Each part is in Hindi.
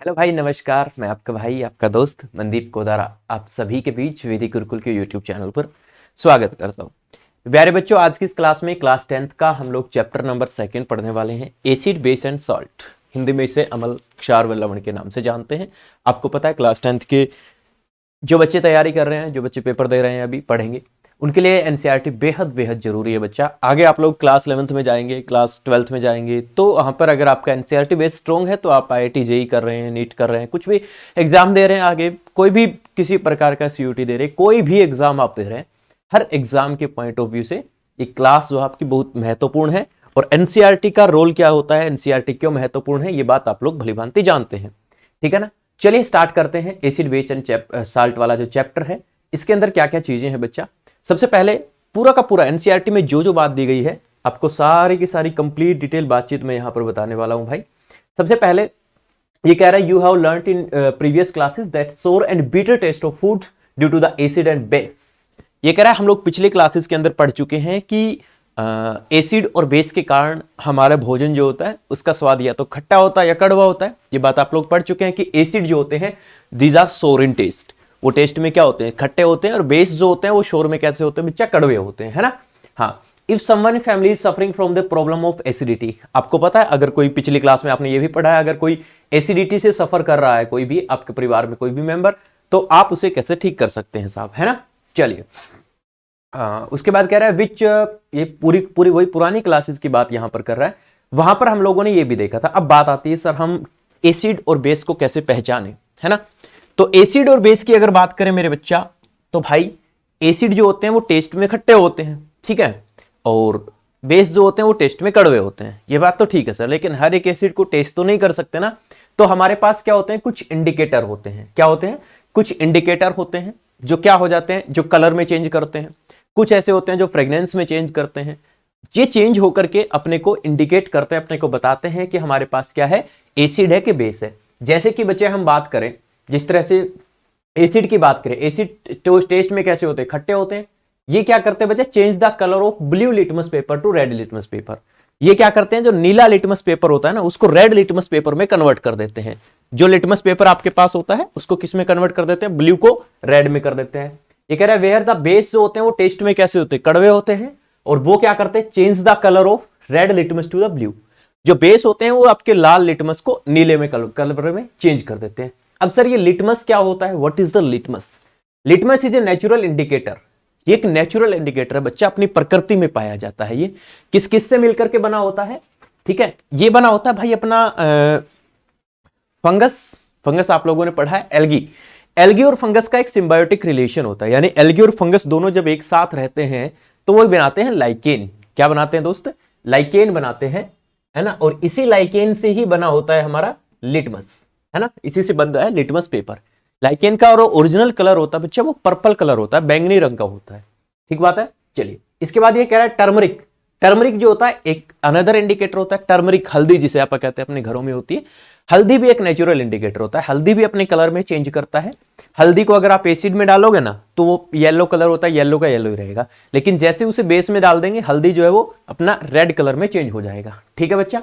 हेलो भाई, नमस्कार। मैं आपका भाई, आपका दोस्त मनदीप कोदारा आप सभी के बीच वेदिक गुरुकुल के यूट्यूब चैनल पर स्वागत करता हूँ। प्यारे बच्चों, आज की इस क्लास में क्लास 10th का हम लोग चैप्टर नंबर 2 पढ़ने वाले हैं, acid base and salt. Hindi में इसे अम्ल, क्षार व लवण के नाम से जानते हैं। आपको पता है क्लास 10th के जो बच्चे तैयारी कर रहे हैं, जो बच्चे पेपर दे रहे हैं, अभी पढ़ेंगे, उनके लिए एनसीईआरटी बेहद बेहद जरूरी है बच्चा। आगे आप लोग क्लास 11th में जाएंगे, क्लास 12th में जाएंगे, तो वहाँ पर अगर आपका एनसीईआरटी बेस स्ट्रॉन्ग है तो आप आईआईटी जेईई कर रहे हैं, नीट कर रहे हैं, कुछ भी एग्जाम दे रहे हैं, आगे कोई भी किसी प्रकार का सीयूटी दे रहे हैं, कोई भी एग्जाम आप दे रहे हैं, हर एग्जाम के पॉइंट ऑफ व्यू से ये क्लास जो आपकी बहुत महत्वपूर्ण है। और एनसीईआरटी का रोल क्या होता है, एनसीईआरटी क्यों महत्वपूर्ण है, ये बात आप लोग भलीभांति जानते हैं। ठीक है ना। चलिए स्टार्ट करते हैं। एसिड बेस एंड साल्ट वाला जो चैप्टर है, इसके अंदर क्या क्या चीजें हैं बच्चा। सबसे पहले पूरा का पूरा एनसीईआरटी में जो जो बात दी गई है, आपको सारी की सारी कंप्लीट डिटेल बातचीत में यहां पर बताने वाला हूं भाई। सबसे पहले ये कह रहा है, you have learned in previous classes that sour and bitter taste of food due to the acid and base. ये कह रहा है हम लोग पिछले क्लासेस के अंदर पढ़ चुके हैं कि एसिड और बेस के कारण हमारा भोजन जो होता है उसका स्वाद या तो खट्टा होता है या कड़वा होता है। ये बात आप लोग पढ़ चुके हैं कि एसिड जो होते हैं दीज आर सोर इन टेस्ट, वो टेस्ट में क्या होते हैं, खट्टे होते हैं, और बेस जो होते हैं वो शोर में कैसे होते हैं बच्चा, कड़वे होते हैं, है ना। हाँ, if someone family is suffering from the problem of acidity, आपको पता है अगर कोई, पिछली क्लास में आपने ये भी पढ़ा है, अगर कोई एसिडिटी से सफर कर रहा है, कोई भी आपके परिवार में कोई भी मेंबर, तो आप उसे कैसे ठीक कर सकते हैं साहब, है ना। चलिए उसके बाद कह रहा है विच, ये पूरी पूरी वही पुरानी क्लासेस की बात यहां पर कर रहा है। वहां पर हम लोगों ने ये भी देखा था। अब बात आती है सर, हम एसिड और बेस को कैसे पहचाने, है ना। तो एसिड और बेस की अगर बात करें मेरे बच्चा, तो भाई एसिड जो होते हैं वो टेस्ट में खट्टे होते हैं, ठीक है, और बेस जो होते हैं वो टेस्ट में कड़वे होते हैं। ये बात तो ठीक है सर, लेकिन हर एक एसिड को टेस्ट तो नहीं कर सकते ना। तो हमारे पास क्या होते हैं, कुछ इंडिकेटर होते हैं। क्या होते हैं, कुछ इंडिकेटर होते हैं जो क्या हो जाते हैं, जो कलर में चेंज करते हैं। कुछ ऐसे होते हैं जो फ्रेग्रेंस में चेंज करते हैं। ये चेंज होकर के अपने को इंडिकेट करते हैं, अपने को बताते हैं कि हमारे पास क्या है, एसिड है कि बेस है। जैसे कि बच्चे हम बात करें, जिस तरह से एसिड की बात करें, एसिड टेस्ट में कैसे होते हैं, खट्टे होते हैं। ये क्या करते हैं बच्चे, change the colour of blue litmus paper two red litmus paper. ये क्या करते हैं, जो नीला लिटमस पेपर होता है ना, उसको रेड लिटमस पेपर में कन्वर्ट कर देते हैं। जो लिटमस पेपर आपके पास होता है उसको किस में कन्वर्ट कर देते हैं, ब्लू को रेड में कर देते हैं। ये कह रहा है वेयर द बेस जो होते हैं वो टेस्ट में कैसे होते हैं, कड़वे होते हैं, और वो क्या करते हैं, change the colour of red litmus to the blue. जो बेस होते हैं वो आपके लाल लिटमस को नीले में कलर में चेंज कर देते हैं। अब सर ये लिटमस क्या होता है, what is the litmus. Litmus is a natural indicator. ये एक नेचुरल इंडिकेटर है बच्चा, अपनी प्रकृति में पाया जाता है। ये किस किस से मिलकर के बना होता है, ठीक है, ये बना होता है भाई अपना फंगस। फंगस आप लोगों ने पढ़ा है, एल्गी। एल्गी और फंगस का एक सिम्बायोटिक रिलेशन होता है, यानी एल्गी और फंगस दोनों जब एक साथ रहते हैं तो वो बनाते हैं लाइकेन। क्या बनाते हैं दोस्त, लाइकेन बनाते हैं, है ना। और इसी लाइकेन से ही बना होता है हमारा लिटमस, है ना, इसी से बन रहा है लिटमस पेपर। लाइकेन का और ओरिजिनल कलर होता है बच्चा, वो पर्पल कलर होता है, बैंगनी रंग का होता है। ठीक बात है। चलिए इसके बाद ये कह रहा है टर्मरिक। टर्मरिक जो होता है एक अनदर इंडिकेटर होता है। टर्मरिक, हल्दी जिसे आप कहते हैं, अपने घरों में होती है। हल्दी भी एक नेचुरल इंडिकेटर होता है। हल्दी भी अपने कलर में चेंज करता है। हल्दी को अगर आप एसिड में डालोगे ना तो वो येलो कलर होता है, येलो का येलो ही रहेगा, लेकिन जैसे उसे बेस में डाल देंगे हल्दी जो है वो अपना रेड कलर में चेंज हो जाएगा। ठीक है बच्चा।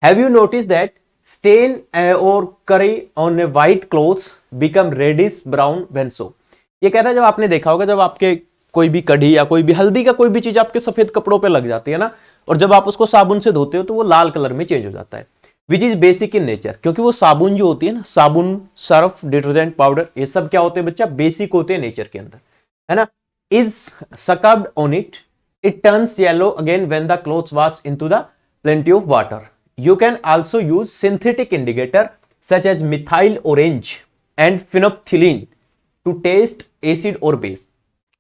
Have you notice that stain और curry on a white clothes become reddish brown when so. ये कहता है, जब आपने देखा होगा, जब आपके कोई भी कढ़ी या कोई भी हल्दी का कोई भी चीज आपके सफेद कपड़ों पे लग जाती है ना, और जब आप उसको साबुन से धोते हो तो वो लाल कलर में चेंज हो जाता है। Which is basic in nature, क्योंकि वो साबुन जो होती है ना, साबुन, सर्फ, डिटर्जेंट पाउडर, ये सब क्या होते हैं बच्चा, बेसिक होते हैं नेचर के अंदर, है ना। Is sucked on it, it turns yellow again when the clothes wash into the plenty of water. You can also use synthetic indicator such as methyl orange and phenolphthalein to test acid or base।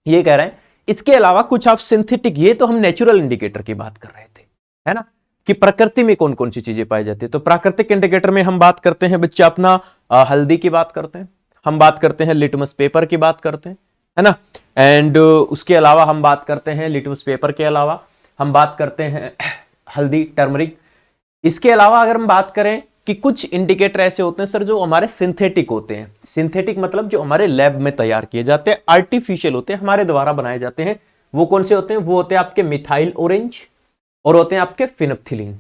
ये कह रहे हैं इसके अलावा कुछ आप सिंथेटिक, ये तो हम नेचुरल इंडिकेटर की बात कर रहे थे, है ना, कि प्रकृति में कौन कौन सी चीजें पाई जाती है। तो प्राकृतिक इंडिकेटर में हम बात करते हैं बच्चा अपना हल्दी की बात करते हैं, हम बात करते हैं लिटमस पेपर की बात करते हैं, है ना। एंड उसके अलावा हम बात करते हैं लिटमस पेपर के अलावा हम बात करते हैं हल्दी, टर्मरिक। इसके अलावा अगर हम बात करें कि कुछ इंडिकेटर ऐसे होते हैं सर जो हमारे सिंथेटिक होते हैं। सिंथेटिक मतलब जो हमारे लैब में तैयार किए जाते हैं, आर्टिफिशियल होते हैं, हमारे द्वारा बनाए जाते हैं। वो कौन से होते हैं, वो होते हैं आपके मिथाइल ऑरेंज और होते हैं आपके फिनोप्थिलीन।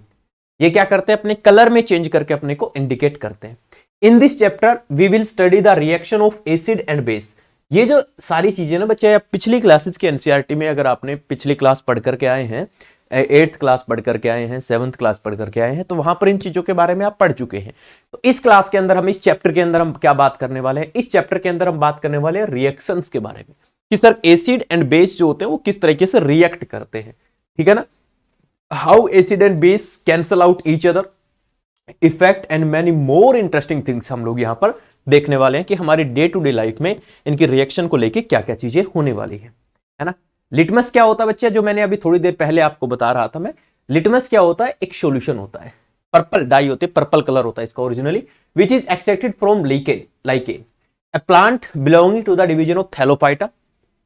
ये क्या करते हैं, अपने कलर में चेंज करके अपने को इंडिकेट करते हैं। In this chapter we will study the reaction of acid and base. ये जो सारी चीजें ना बच्चे, पिछली क्लासेस के एनसीईआरटी में अगर आपने पिछली क्लास पढ़ करके आए हैं, 8th क्लास पढ़ करके आए हैं, 7th क्लास पढ़ करके आए हैं, तो वहां पर इन चीजों के बारे में आप पढ़ चुके हैं। तो इस क्लास के अंदर हम, इस चैप्टर के अंदर हम क्या बात करने वाले हैं, इस चैप्टर के अंदर हम बात करने वाले हैं रिएक्शंस के बारे में, कि सर एसिड एंड बेस जो होते हैं वो किस तरीके से रिएक्ट करते हैं, ठीक है ना। How acid and base cancel out each other, effect and many more interesting things हम लोग यहां पर देखने वाले हैं कि हमारी डे टू डे लाइफ में इनकी रिएक्शन को लेके क्या क्या चीजें होने वाली है ना। लिटमस क्या होता है बच्चे, जो मैंने अभी थोड़ी देर पहले आपको बता रहा था मैं, लिटमस क्या होता है, एक सॉल्यूशन होता है, पर्पल डाई होते हैं, पर्पल कलर होता है इसका originally, which is extracted from lichen, a plant belonging to the division of Thallophyta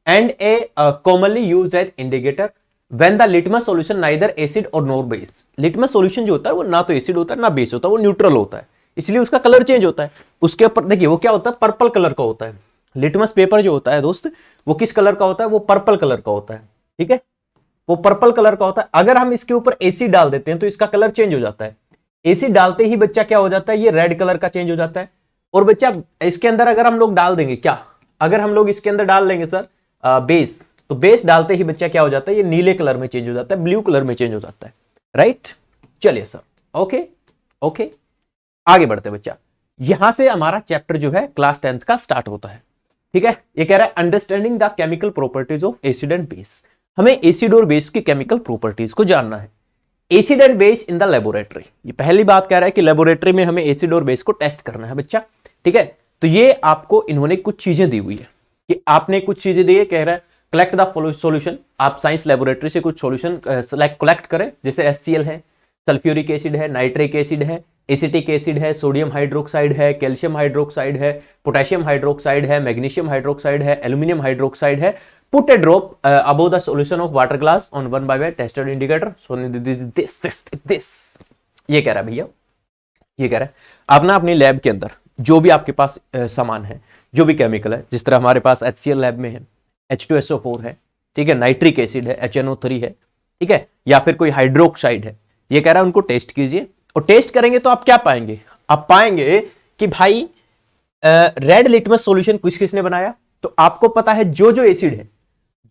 and a commonly used as indicator when the litmus solution neither acid or nor base। litmus solution जो होता है वो ना तो एसिड होता है ना बेस होता है, वो न्यूट्रल होता है, इसलिए उसका कलर चेंज होता है। उसके ऊपर देखिए वो क्या होता है, पर्पल कलर का होता है। लिटमस पेपर जो होता है दोस्त, वो किस कलर का होता है, वो पर्पल कलर का होता है, ठीक है, वो पर्पल कलर का होता है। अगर हम इसके ऊपर एसिड डाल देते हैं तो इसका कलर चेंज हो जाता है। एसिड डालते ही बच्चा क्या हो जाता है, ये रेड कलर का चेंज हो जाता है। और बच्चा इसके अंदर अगर हम लोग डाल देंगे, क्या अगर हम लोग इसके अंदर डाल देंगे सर बेस, तो बेस डालते ही बच्चा क्या हो जाता है, ये नीले कलर में चेंज हो जाता है, ब्लू कलर में चेंज हो जाता है, राइट। चलिए सर, ओके ओके, आगे बढ़ते बच्चा। यहां से हमारा चैप्टर जो है क्लास 10th का स्टार्ट होता है, ठीक है। ये कह रहा है understanding the chemical properties of acid and base. हमें एसिड और बेस की केमिकल प्रॉपर्टीज को जानना है। Acid and base in the laboratory, ये पहली बात कह रहा है कि लेबोरेटरी में हमें एसिड और बेस को टेस्ट करना है बच्चा, ठीक है। तो ये आपको इन्होंने कुछ चीजें दी हुई है कि आपने कुछ चीजें दी है, कह रहा है कलेक्ट द सॉल्यूशन। आप साइंस लेबोरेटरी से कुछ सॉल्यूशन कलेक्ट करें, जैसे HCl है, सल्फ्यूरिक एसिड है, नाइट्रिक एसिड है, एसिटिक एसिड है, सोडियम हाइड्रोक्साइड है, कैल्शियम हाइड्रोक्साइड है, पोटेशियम हाइड्रोक्साइड है, मैग्नीशियम हाइड्रोक्साइड है, एल्यूमिनियम हाइड्रोक्साइड है। Put A drop above the solution of water glass on 1/1 tested indicator, so this. ये कह रहा है भैया, ये कह रहा है आप ना अपनी लैब के अंदर जो भी आपके पास सामान है, जो भी केमिकल है, जिस तरह हमारे पास HCl लैब में है, H2SO4 है, ठीक है, नाइट्रिक एसिड है, HNO3 है, ठीक है, या फिर कोई हाइड्रोक्साइड है, ये कह रहा है उनको टेस्ट कीजिए। और टेस्ट करेंगे तो आप क्या पाएंगे, आप पाएंगे कि भाई रेड लिटमस सॉल्यूशन किस किसने बनाया। तो आपको पता है जो जो एसिड है,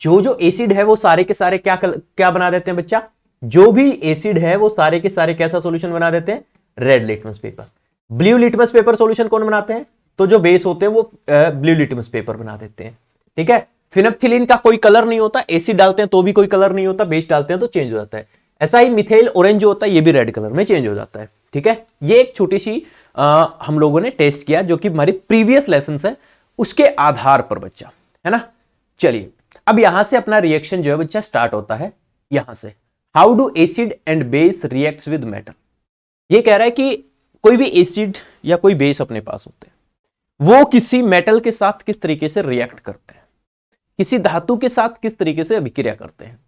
जो जो एसिड है वो सारे के सारे क्या बना देते हैं बच्चा, जो भी एसिड है वो सारे के सारे कैसा सॉल्यूशन बना देते हैं, red litmus paper. Blue litmus paper solution कौन बनाते हैं, तो जो बेस होते हैं वो ब्लू लिटमस पेपर बना देते हैं, ठीक है। फिनोप्थिलीन का कोई कलर नहीं होता, एसिड डालते हैं तो भी कोई कलर नहीं होता, बेस डालते हैं तो चेंज हो जाता है। ऐसा ही मिथाइल ऑरेंज जो होता है ये भी रेड कलर में चेंज हो जाता है, ठीक है। ये एक छोटी सी हम लोगों ने टेस्ट किया जो कि हमारी प्रीवियस लेसन है उसके आधार पर बच्चा, है ना। चलिए अब यहां से अपना रिएक्शन जो है बच्चा स्टार्ट होता है यहां से। How do acid and base reacts with metal. ये कह रहा है कि कोई भी एसिड या कोई बेस अपने पास होते हैं वो किसी मेटल के साथ किस तरीके से रिएक्ट करते हैं, किसी धातु के साथ किस तरीके से अभिक्रिया करते हैं।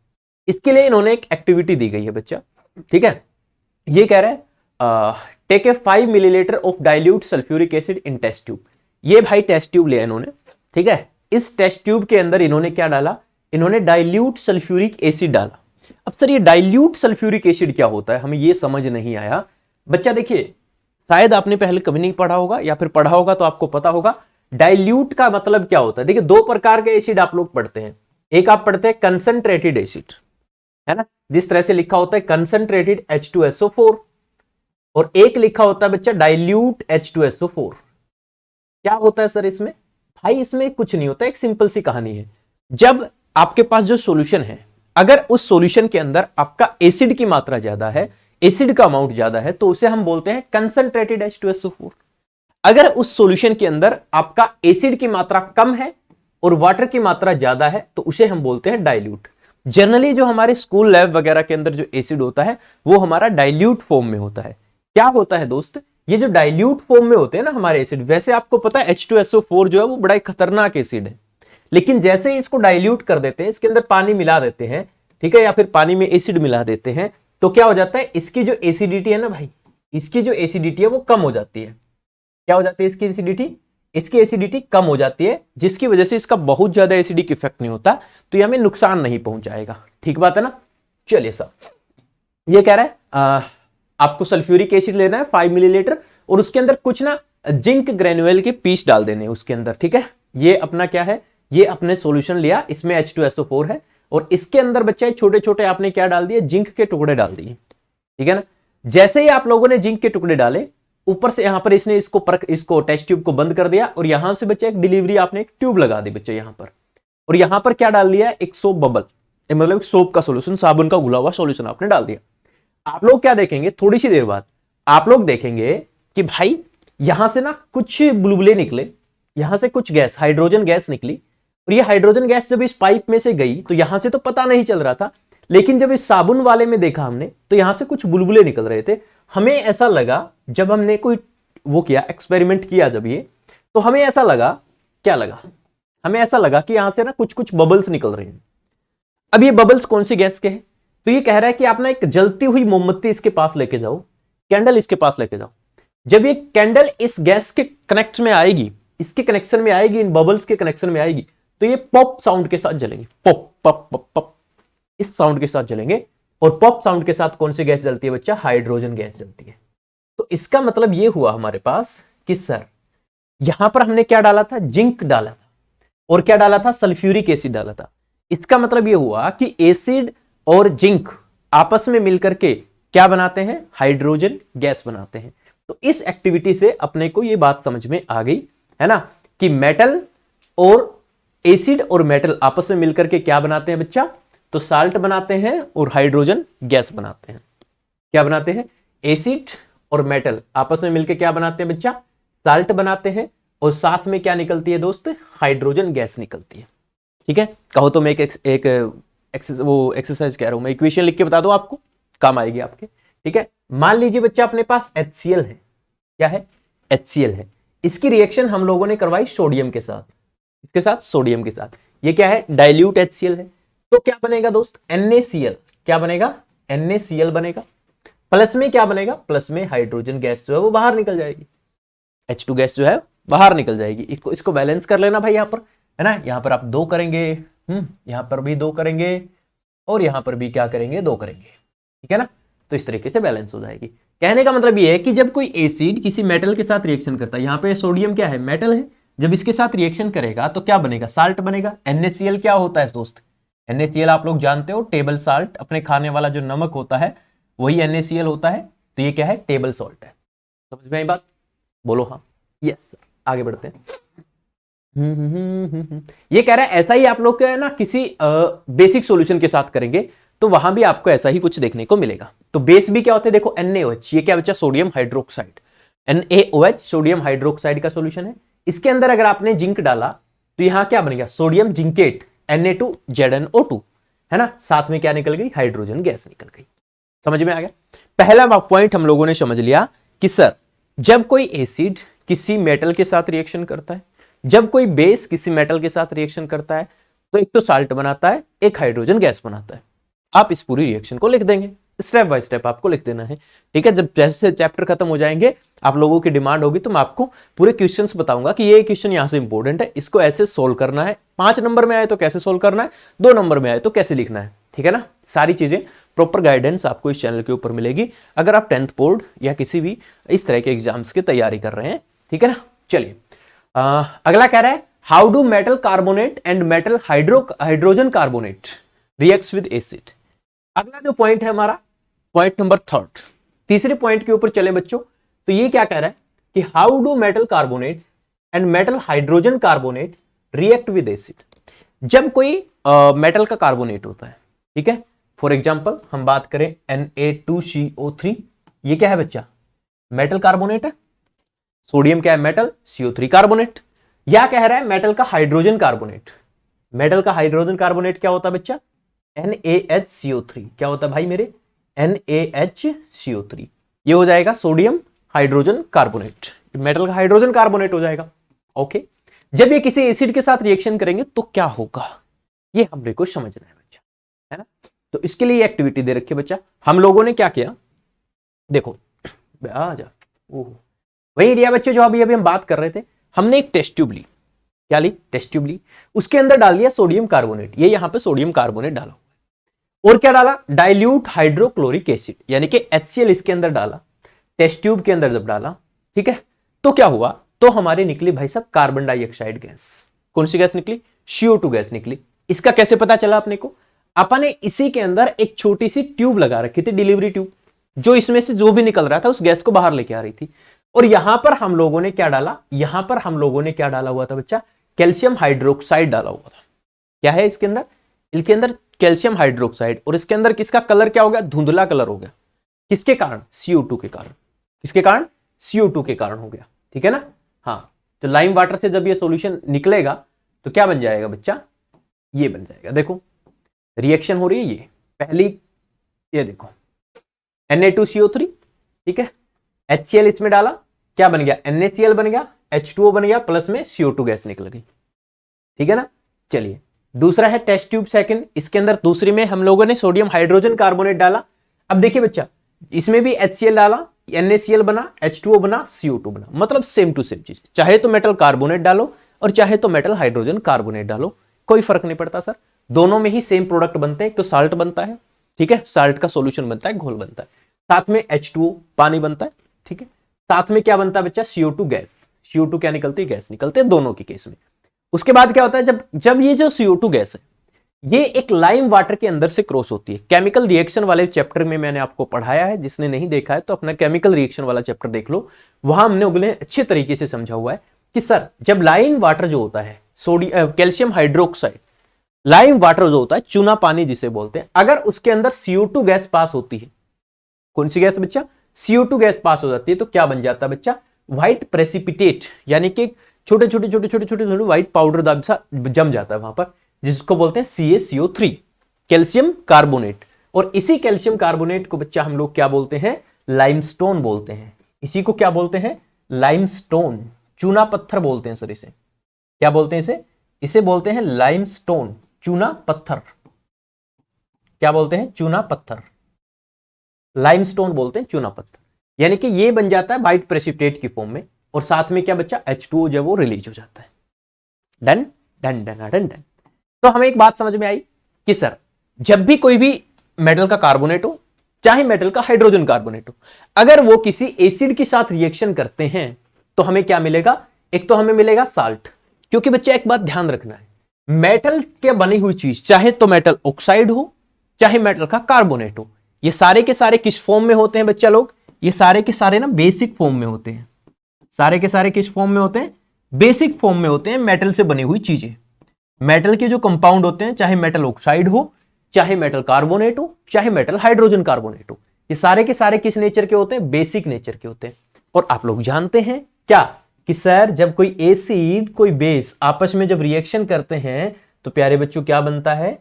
इसके लिए इन्होंने एक एक्टिविटी दी गई है बच्चा, ठीक है। ये कह रहा है take a 5 millilitre of dilute sulphuric acid in test tube. ये भाई टेस्ट ट्यूब लिया इन्होंने, ठीक है। इस टेस्ट ट्यूब के अंदर इन्होंने क्या डाला, इन्होंने डाइल्यूट सल्फ्यूरिक एसिड डाला। अब सर ये डाइल्यूट सल्फ्यूरिक एसिड क्या होता है, हमें ये समझ नहीं आया बच्चा। देखिए शायद आपने पहले कभी नहीं पढ़ा होगा या फिर पढ़ा होगा तो आपको पता होगा डाइल्यूट का मतलब क्या होता है। देखिए दो प्रकार के एसिड आप लोग पढ़ते हैं, एक आप पढ़ते हैं कंसंट्रेटेड एसिड, है ना, जिस तरह से लिखा होता है कंसंट्रेटेड H2SO4, और एक लिखा होता है बच्चा डाइल्यूट H2SO4। क्या होता है सर इसमें, भाई इसमें कुछ नहीं होता, एक सिंपल सी कहानी है। जब आपके पास जो सॉल्यूशन है, अगर उस सॉल्यूशन के अंदर आपका एसिड की मात्रा ज्यादा है, एसिड का अमाउंट ज्यादा है, तो उसे हम बोलते हैं कंसंट्रेटेड H2SO4। अगर उस सॉल्यूशन के अंदर आपका एसिड की मात्रा कम है और वाटर की मात्रा ज्यादा है तो उसे हम बोलते हैं डाइल्यूट। जनरली जो हमारे स्कूल लैब वगैरह के अंदर जो एसिड होता है वो हमारा डाइल्यूट फॉर्म में होता है। क्या होता है दोस्त, ये जो डाइल्यूट फॉर्म में होते हैं ना हमारे एसिड, वैसे आपको पता है H2SO4 जो है वो बड़ा ही खतरनाक एसिड है, लेकिन जैसे ही इसको डाइल्यूट कर देते हैं, इसके अंदर पानी मिला देते हैं, ठीक है, या फिर पानी में एसिड मिला देते हैं, तो क्या हो जाता है, इसकी जो एसिडिटी है ना भाई, इसकी जो एसिडिटी है वो कम हो जाती है। क्या हो जाती है इसकी एसिडिटी, इसकी एसिडिटी कम हो जाती है, जिसकी वजह से इसका बहुत ज्यादा एसिडिक इफेक्ट नहीं होता, तो ये हमें नुकसान नहीं पहुंचाएगा। ठीक बात है ना। चलिए सर, ये कह रहा है आपको सल्फ्यूरिक एसिड लेना है 5 मिलीलीटर, और उसके अंदर कुछ ना जिंक ग्रेनुअल के पीस डाल देने उसके अंदर, ठीक है। ये अपना क्या है, ये अपने सॉल्यूशन लिया, इसमें H2SO4 है और इसके अंदर बच्चा छोटे छोटे आपने क्या डाल दिए, जिंक के टुकड़े डाल दिए, ठीक है ना। जैसे ही आप लोगों ने जिंक के टुकड़े डाले, ऊपर से यहां पर इसने इसको टेस्ट ट्यूब को बंद कर दिया और यहां से बच्चा एक डिलीवरी आपने एक ट्यूब लगा दी बच्चा यहां पर, और यहां पर क्या डाल दिया, एक सोप बबल, मतलब सोप का सोल्यूशन, साबुन का घुला हुआ सोल्यूशन आपने डाल दिया। आप लोग क्या देखेंगे, थोड़ी सी देर बाद आप लोग देखेंगे कि भाई यहां से ना कुछ बुलबुले निकले, यहां से कुछ गैस, हाइड्रोजन गैस निकली, और ये हाइड्रोजन गैस जब इस पाइप में से गई तो यहां से तो पता नहीं चल रहा था, लेकिन जब इस साबुन वाले में देखा हमने तो यहां से कुछ बुलबुले निकल रहे थे। हमें ऐसा लगा, जब हमने कोई वो किया, एक्सपेरिमेंट किया जब ये, तो हमें ऐसा लगा, क्या लगा, हमें ऐसा लगा कि यहां से ना कुछ कुछ बबल्स निकल रहे हैं। अब ये बबल्स कौन सी गैस के हैं, तो ये कह रहा है कि आप ना एक जलती हुई मोमबत्ती इसके पास लेके जाओ, कैंडल इसके पास लेके जाओ। जब ये कैंडल इस गैस के कनेक्ट में आएगी, इसके कनेक्शन में आएगी, इन बबल्स के कनेक्शन में आएगी, तो ये पॉप साउंड के साथ जलेंगे, पॉप पॉप पॉप पॉप, इस साउंड के साथ जलेंगे। और पॉप साउंड के साथ कौन सी गैस जलती है बच्चा, हाइड्रोजन गैस जलती है। तो इसका मतलब ये हुआ हमारे पास कि सर यहां पर हमने क्या डाला था, जिंक डाला था, और क्या डाला था, सल्फ्यूरिक एसिड डाला था। इसका मतलब ये हुआ कि एसिड और जिंक आपस में मिलकर के क्या बनाते हैं, हाइड्रोजन गैस बनाते हैं। तो इस एक्टिविटी से अपने को ये बात समझ में आ गई है ना, कि मेटल और एसिड और मेटल आपस में मिलकर के क्या बनाते हैं बच्चा, तो साल्ट बनाते हैं और हाइड्रोजन गैस बनाते हैं। क्या बनाते हैं, एसिड और मेटल आपस में मिलकर क्या बनाते हैं बच्चा, साल्ट बनाते हैं, और साथ में क्या निकलती है दोस्त, हाइड्रोजन गैस निकलती है। ठीक है, कहो तो मैं एक एक्सरसाइज कह रहा हूं मैं, इक्वेशन लिख के बता दो, आपको काम आएगी आपके। ठीक है, मान लीजिए बच्चा अपने पास HCl है, क्या है, HCl है। इसकी रिएक्शन हम लोगों ने करवाई सोडियम के साथ, इसके साथ सोडियम के साथ, ये क्या है, डाइल्यूट HCl है। तो क्या बनेगा दोस्त, NaCl, क्या बनेगा, NaCl बनेगा। प्लस में क्या बनेगा, प्लस में हाइड्रोजन गैस जो है वो बाहर निकल जाएगी, H2 गैस जो है बाहर निकल जाएगी। इसको बैलेंस कर लेना भाई, यहां पर है ना, यहां पर आप 2 करेंगे, यहां पर भी 2 करेंगे, और यहां पर भी क्या करेंगे, 2 करेंगे, ठीक है ना। तो इस तरीके से बैलेंस हो जाएगी। कहने का मतलब ये है कि जब कोई एसिड किसी मेटल के साथ रिएक्शन करता है, यहां पे सोडियम क्या है, मेटल है, जब इसके साथ रिएक्शन करेगा तो क्या बनेगा, साल्ट बनेगा। NaCl क्या होता है दोस्त, NaCl आप लोग जानते हो, टेबल साल्ट, अपने खाने वाला जो नमक होता है वही NaCl होता है। तो ये क्या है, टेबल सॉल्ट है। समझ में आई बात, बोलो हाँ, यस। आगे बढ़ते हैं। ये कह रहा है ऐसा ही आप लोग है ना, किसी बेसिक सॉल्यूशन के साथ करेंगे तो वहां भी आपको ऐसा ही कुछ देखने को मिलेगा। तो बेस भी क्या होते हैं, देखो NaOH, ये क्या बच्चा, sodium hydroxide, NaOH sodium hydroxide का सॉल्यूशन है। इसके अंदर अगर आपने जिंक डाला तो यहां क्या बनेगा, सोडियम जिंकेट, Na2ZnO2, है ना, साथ में क्या निकल गई, हाइड्रोजन गैस निकल गई। समझ में आ गया। पहला पॉइंट हम लोगों ने समझ लिया कि सर जब कोई एसिड किसी मेटल के साथ रिएक्शन करता है, जब कोई बेस किसी मेटल के साथ रिएक्शन करता है, तो एक तो साल्ट बनाता है, एक हाइड्रोजन गैस बनाता है। आप इस पूरी रिएक्शन को लिख देंगे, स्टेप बाय स्टेप आपको लिख देना है। ठीक है, जब जैसे चैप्टर खत्म हो जाएंगे, आप लोगों की डिमांड होगी तो मैं आपको पूरे क्वेश्चंस बताऊंगा कि ये क्वेश्चन यहां से इंपॉर्टेंट है, इसको ऐसे सोल्व करना है। 5 नंबर में आए तो कैसे सोल्व करना है, 2 नंबर में आए तो कैसे लिखना है। ठीक है ना, सारी चीजें प्रॉपर गाइडेंस आपको इस चैनल के ऊपर मिलेगी, अगर आप 10th बोर्ड या किसी भी इस तरह के एग्जाम्स की तैयारी कर रहे हैं। ठीक है ना, चलिए अगला कह रहा है, how do metal carbonate and metal hydrogen carbonate reacts with acid. अगला जो पॉइंट है हमारा, पॉइंट नंबर 3, तीसरे पॉइंट के ऊपर चले बच्चों। तो ये क्या कह रहा है कि how do metal carbonates and metal hydrogen carbonates react with acid. जब कोई मेटल का कार्बोनेट होता है, ठीक है, फॉर एग्जांपल हम बात करें Na2CO3, ये क्या है बच्चा, मेटल कार्बोनेट है। सोडियम क्या है, मेटल, CO3 कार्बोनेट। या कह रहा है मेटल का हाइड्रोजन कार्बोनेट, मेटल का हाइड्रोजन कार्बोनेट क्या होता है बच्चा, NaHCO3, क्या होता है भाई मेरे, NaHCO3। ये हो जाएगा सोडियम हाइड्रोजन कार्बोनेट, मेटल का हाइड्रोजन कार्बोनेट हो जाएगा। ओके, जब ये किसी एसिड के साथ रिएक्शन करेंगे तो क्या होगा, ये हमने को समझना है बच्चा, है ना। तो इसके लिए एक्टिविटी दे रखी है बच्चा। हम लोगों ने क्या किया, देखो आ जा, वही लिया बच्चे जो अभी हम बात कर रहे थे। हमने एक टेस्ट ट्यूब ली, क्या ली, टेस्ट ट्यूब ली, उसके अंदर डाल दिया सोडियम कार्बोनेट, ये यहां पे सोडियम कार्बोनेट डाला, और क्या डाला, डाइल्यूट हाइड्रोक्लोरिक एसिड, यानी कि HCl इसके अंदर डाला, टेस्ट ट्यूब के अंदर जब डाला, ठीक है, तो क्या हुआ, तो हमारी निकली भाई साहब कार्बन डाइऑक्साइड गैस। कौन सी गैस निकली? CO2 गैस निकली। इसका कैसे पता चला अपने को? अपन ने इसी के अंदर एक छोटी सी ट्यूब लगा रखी थी, डिलीवरी ट्यूब, जो इसमें से जो भी निकल रहा था उस गैस को बाहर लेके आ रही थी। और यहां पर हम लोगों ने क्या डाला, यहां पर हम लोगों ने क्या डाला हुआ था बच्चा? कैल्शियम हाइड्रोक्साइड डाला हुआ था। क्या है इसके अंदर? इनके अंदर कैल्शियम हाइड्रोक्साइड। और इसके अंदर किसका कलर क्या हो गया? धुंधला कलर हो गया। किसके कारण? CO2 के कारण। किसके कारण? CO2 के कारण हो गया। ठीक है ना? हाँ, तो लाइम वाटर से जब ये सॉल्यूशन निकलेगा तो क्या बन जाएगा बच्चा? ये बन जाएगा। देखो रिएक्शन हो रही है ये पहली, ये देखो Na2CO3, ठीक है, HCl इसमें डाला, क्या बन गया? NaCl बन गया, H2O बन गया, प्लस में CO2 गैस निकल गई। ठीक है ना? चलिए दूसरा है टेस्ट ट्यूब सेकंड। इसके अंदर दूसरी में हम लोगों ने सोडियम हाइड्रोजन कार्बोनेट डाला। अब देखिए बच्चा, इसमें भी HCl डाला, NaCl बना, H2O बना, CO2 बना, मतलब सेम टू सेम चीज। चाहे तो मेटल कार्बोनेट डालो और चाहे तो मेटल हाइड्रोजन कार्बोनेट डालो, कोई फर्क नहीं पड़ता सर, दोनों में ही सेम प्रोडक्ट बनते हैं। तो साल्ट बनता है, ठीक है, साल्ट का सॉल्यूशन बनता है, घोल बनता है, साथ में H2O पानी बनता है, ठीक है, साथ में क्या बनता है बच्चा? CO2 gas. CO2 क्या निकलती है? गैस निकलती है दोनों के केस में। उसके बाद क्या होता है, जब ये जो CO2 गैस है ये एक लाइम वाटर के अंदर से क्रॉस होती है। केमिकल रिएक्शन वाले चैप्टर में मैंने आपको पढ़ाया है, जिसने नहीं देखा है तो अपना केमिकल रिएक्शन वाला चैप्टर देख लो, वहां हमने उगले अच्छे तरीके से समझा हुआ है कि सर जब लाइम वाटर जो होता है, कैल्शियम हाइड्रोक्साइड, लाइम वाटर जो होता है, चूना पानी जिसे बोलते हैं, अगर उसके अंदर CO2 गैस पास होती है, कौन सी गैस बच्चा? CO2 गैस पास हो जाती है, तो क्या बन जाता है बच्चा? व्हाइट प्रेसिपिटेट, यानी कि छोटे छोटे छोटे छोटे छोटे छोटे व्हाइट पाउडर सा जम जाता है वहां पर, जिसको बोलते हैं CaCO3, कैल्शियम कार्बोनेट। और इसी कैल्शियम कार्बोनेट को बच्चा हम लोग क्या बोलते हैं? लाइमस्टोन बोलते हैं। इसी को क्या बोलते हैं? लाइमस्टोन, चूना पत्थर बोलते हैं सर इसे। क्या बोलते हैं इसे? इसे बोलते हैं लाइमस्टोन, चूना पत्थर। क्या बोलते हैं? चूना पत्थर, लाइमस्टोन बोलते हैं चूना पत्थर। यानी कि ये बन जाता है व्हाइट प्रेसिपिटेट की फॉर्म में, और साथ में क्या बच्चा? H2O जब वो रिलीज हो जाता है। Done done done done done. तो हमें एक बात समझ में आई कि सर जब भी कोई भी मेटल का कार्बोनेट हो, चाहे मेटल का हाइड्रोजन कार्बोनेट हो, अगर वो किसी एसिड के साथ रिएक्शन करते हैं तो हमें क्या मिलेगा? एक तो हमें मिलेगा साल्ट। क्योंकि बच्चा एक बात ध्यान रखना है, मेटल के बनी हुई चीज, चाहे तो मेटल ऑक्साइड हो चाहे मेटल का कार्बोनेट हो, ये सारे के सारे किस फॉर्म में होते हैं बच्चा लोग? ये सारे के सारे ना बेसिक फॉर्म में होते हैं। सारे के सारे किस फॉर्म में होते हैं? बेसिक फॉर्म में होते हैं, मेटल से बनी हुई चीजें। मेटल के जो कंपाउंड होते हैं, चाहे मेटल ऑक्साइड हो, चाहे मेटल कार्बोनेट हो, चाहे मेटल हाइड्रोजन कार्बोनेट हो, ये सारे के सारे किस नेचर के होते हैं? बेसिक नेचर के होते हैं। और आप लोग जानते हैं क्या कि सर जब कोई एसिड कोई बेस आपस में जब रिएक्शन करते हैं तो प्यारे बच्चों क्या बनता है?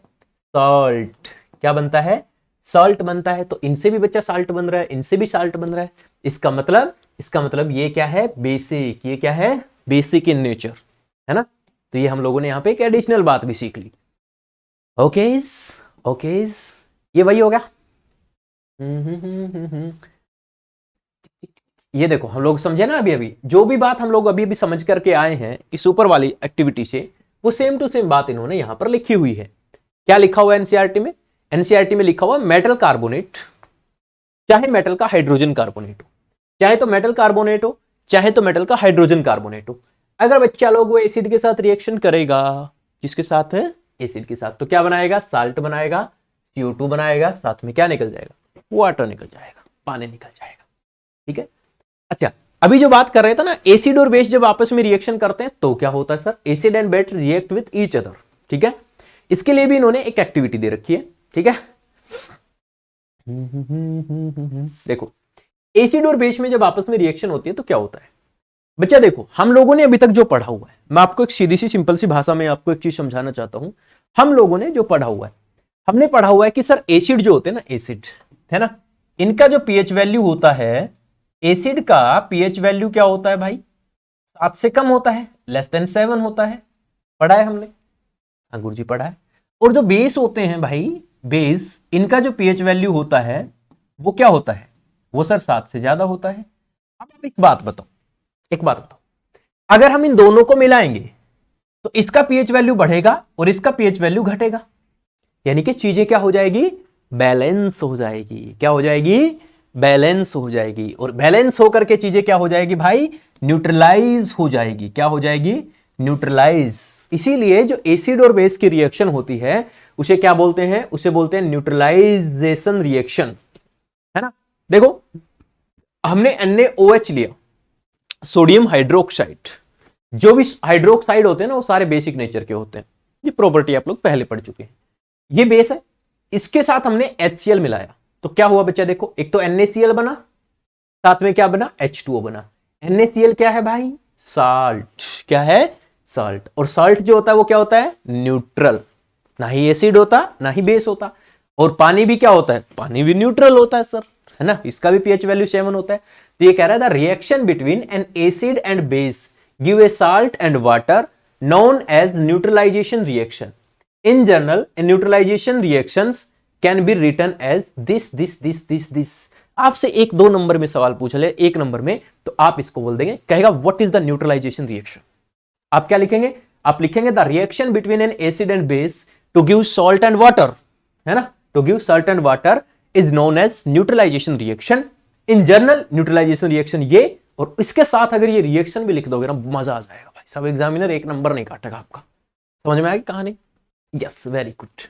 सॉल्ट। क्या बनता है? सॉल्ट बनता है। तो इनसे भी बच्चा साल्ट बन रहा है, इनसे भी साल्ट बन रहा है। इसका मतलब ये क्या है? बेसिक। ये क्या है? बेसिक इन नेचर, है ना? तो ये हम लोगों ने यहां पे एक एडिशनल बात भी सीख ली। ओकेज ओकेज, ये वही हो गया। ये देखो हम लोग समझे ना, अभी जो भी बात हम लोग अभी समझ करके आए हैं इस ऊपर वाली एक्टिविटी से, वो सेम टू सेम बात इन्होंने यहां पर लिखी हुई है। क्या लिखा हुआ है एनसीईआरटी में? एनसीईआरटी में लिखा हुआ मेटल कार्बोनेट, चाहे मेटल का हाइड्रोजन कार्बोनेट हो, चाहे तो मेटल कार्बोनेट हो, चाहे तो मेटल का हाइड्रोजन कार्बोनेट हो, अगर बच्चा लोग वो एसिड के साथ रिएक्शन करेगा, किसके साथ है? एसिड के साथ, तो क्या बनाएगा? साल्ट बनाएगा, CO2 बनाएगा, साथ में क्या निकल जाएगा? वाटर निकल जाएगा, पानी निकल जाएगा। ठीक है, अच्छा अभी जो बात कर रहे थे ना, एसिड और बेस जब आपस में रिएक्शन करते हैं तो क्या होता है sir? Acid and base react with each other. ठीक है, इसके लिए भी इन्होंने एक एक्टिविटी दे रखी है। ठीक है, देखो एसिड और बेस में जब आपस में रिएक्शन होती है तो क्या होता है बच्चा? देखो हम लोगों ने अभी तक जो पढ़ा हुआ है, मैं आपको एक सीधी सी सिंपल सी भाषा में आपको एक चीज समझाना चाहता हूं। हम लोगों ने जो पढ़ा हुआ है, हमने पढ़ा हुआ है कि सर एसिड जो होते हैं ना, एसिड है ना, इनका जो पीएच वैल्यू होता है, एसिड का पीएच वैल्यू क्या होता है भाई? 7 से कम होता है, लेस देन 7 होता है। पढ़ा है हमने? हाँ गुरुजी पढ़ा है। और जो बेस होते हैं भाई, बेस, इनका जो पीएच वैल्यू होता है वो क्या होता है? वो सर 7 से ज्यादा होता है। अब आप एक बात बताओ, अगर हम इन दोनों को मिलाएंगे तो इसका पीएच वैल्यू बढ़ेगा और इसका पीएच वैल्यू घटेगा, यानी कि चीजें क्या हो जाएगी? बैलेंस हो जाएगी। क्या हो जाएगी? बैलेंस हो जाएगी, और बैलेंस होकर के चीजें क्या हो जाएगी भाई, न्यूट्रलाइज हो जाएगी। क्या हो जाएगी, न्यूट्रलाइज। इसीलिए जो एसिड और बेस की रिएक्शन होती है उसे क्या बोलते हैं, उसे बोलते हैं न्यूट्रलाइजेशन रिएक्शन, है ना। देखो हमने NaOH लिया, सोडियम हाइड्रोक्साइड। जो भी हाइड्रोक्साइड होते हैं ना वो सारे बेसिक नेचर के होते हैं, ये प्रॉपर्टी आप लोग पहले पढ़ चुके हैं। ये बेस है, इसके साथ हमने HCl मिलाया तो क्या हुआ बच्चा, देखो एक तो NaCl बना, साथ में क्या बना, H2O बना। NaCl क्या है भाई, साल्ट। क्या है, साल्ट। और साल्ट जो होता है वो क्या होता है, न्यूट्रल, ना ही एसिड होता ना ही बेस होता। और पानी भी क्या होता है, पानी भी न्यूट्रल होता है सर, है ना, इसका भी pH वैल्यू 7 होता है। तो ये कह रहा है the reaction between an acid and base give a salt and water known as neutralization reaction. In general, a neutralization reactions can be written as this. आपसे 1-2 नंबर में सवाल पूछ ले, 1 नंबर में, तो आप इसको बोल देंगे, कहेगा what is the neutralisation reaction. आप क्या लिखेंगे, आप लिखेंगे the reaction between an acid and base to give salt and water, है ना, to give salt and water is known as neutralisation reaction. In general neutralisation reaction ये, और इसके साथ अगर ये रिएक्शन भी लिख दोगे ना, मजा आ जाएगा भाई, सब एग्जामिनर 1 नंबर नहीं काटेगा आपका। समझ में आएगी कहानी, यस, वेरी गुड।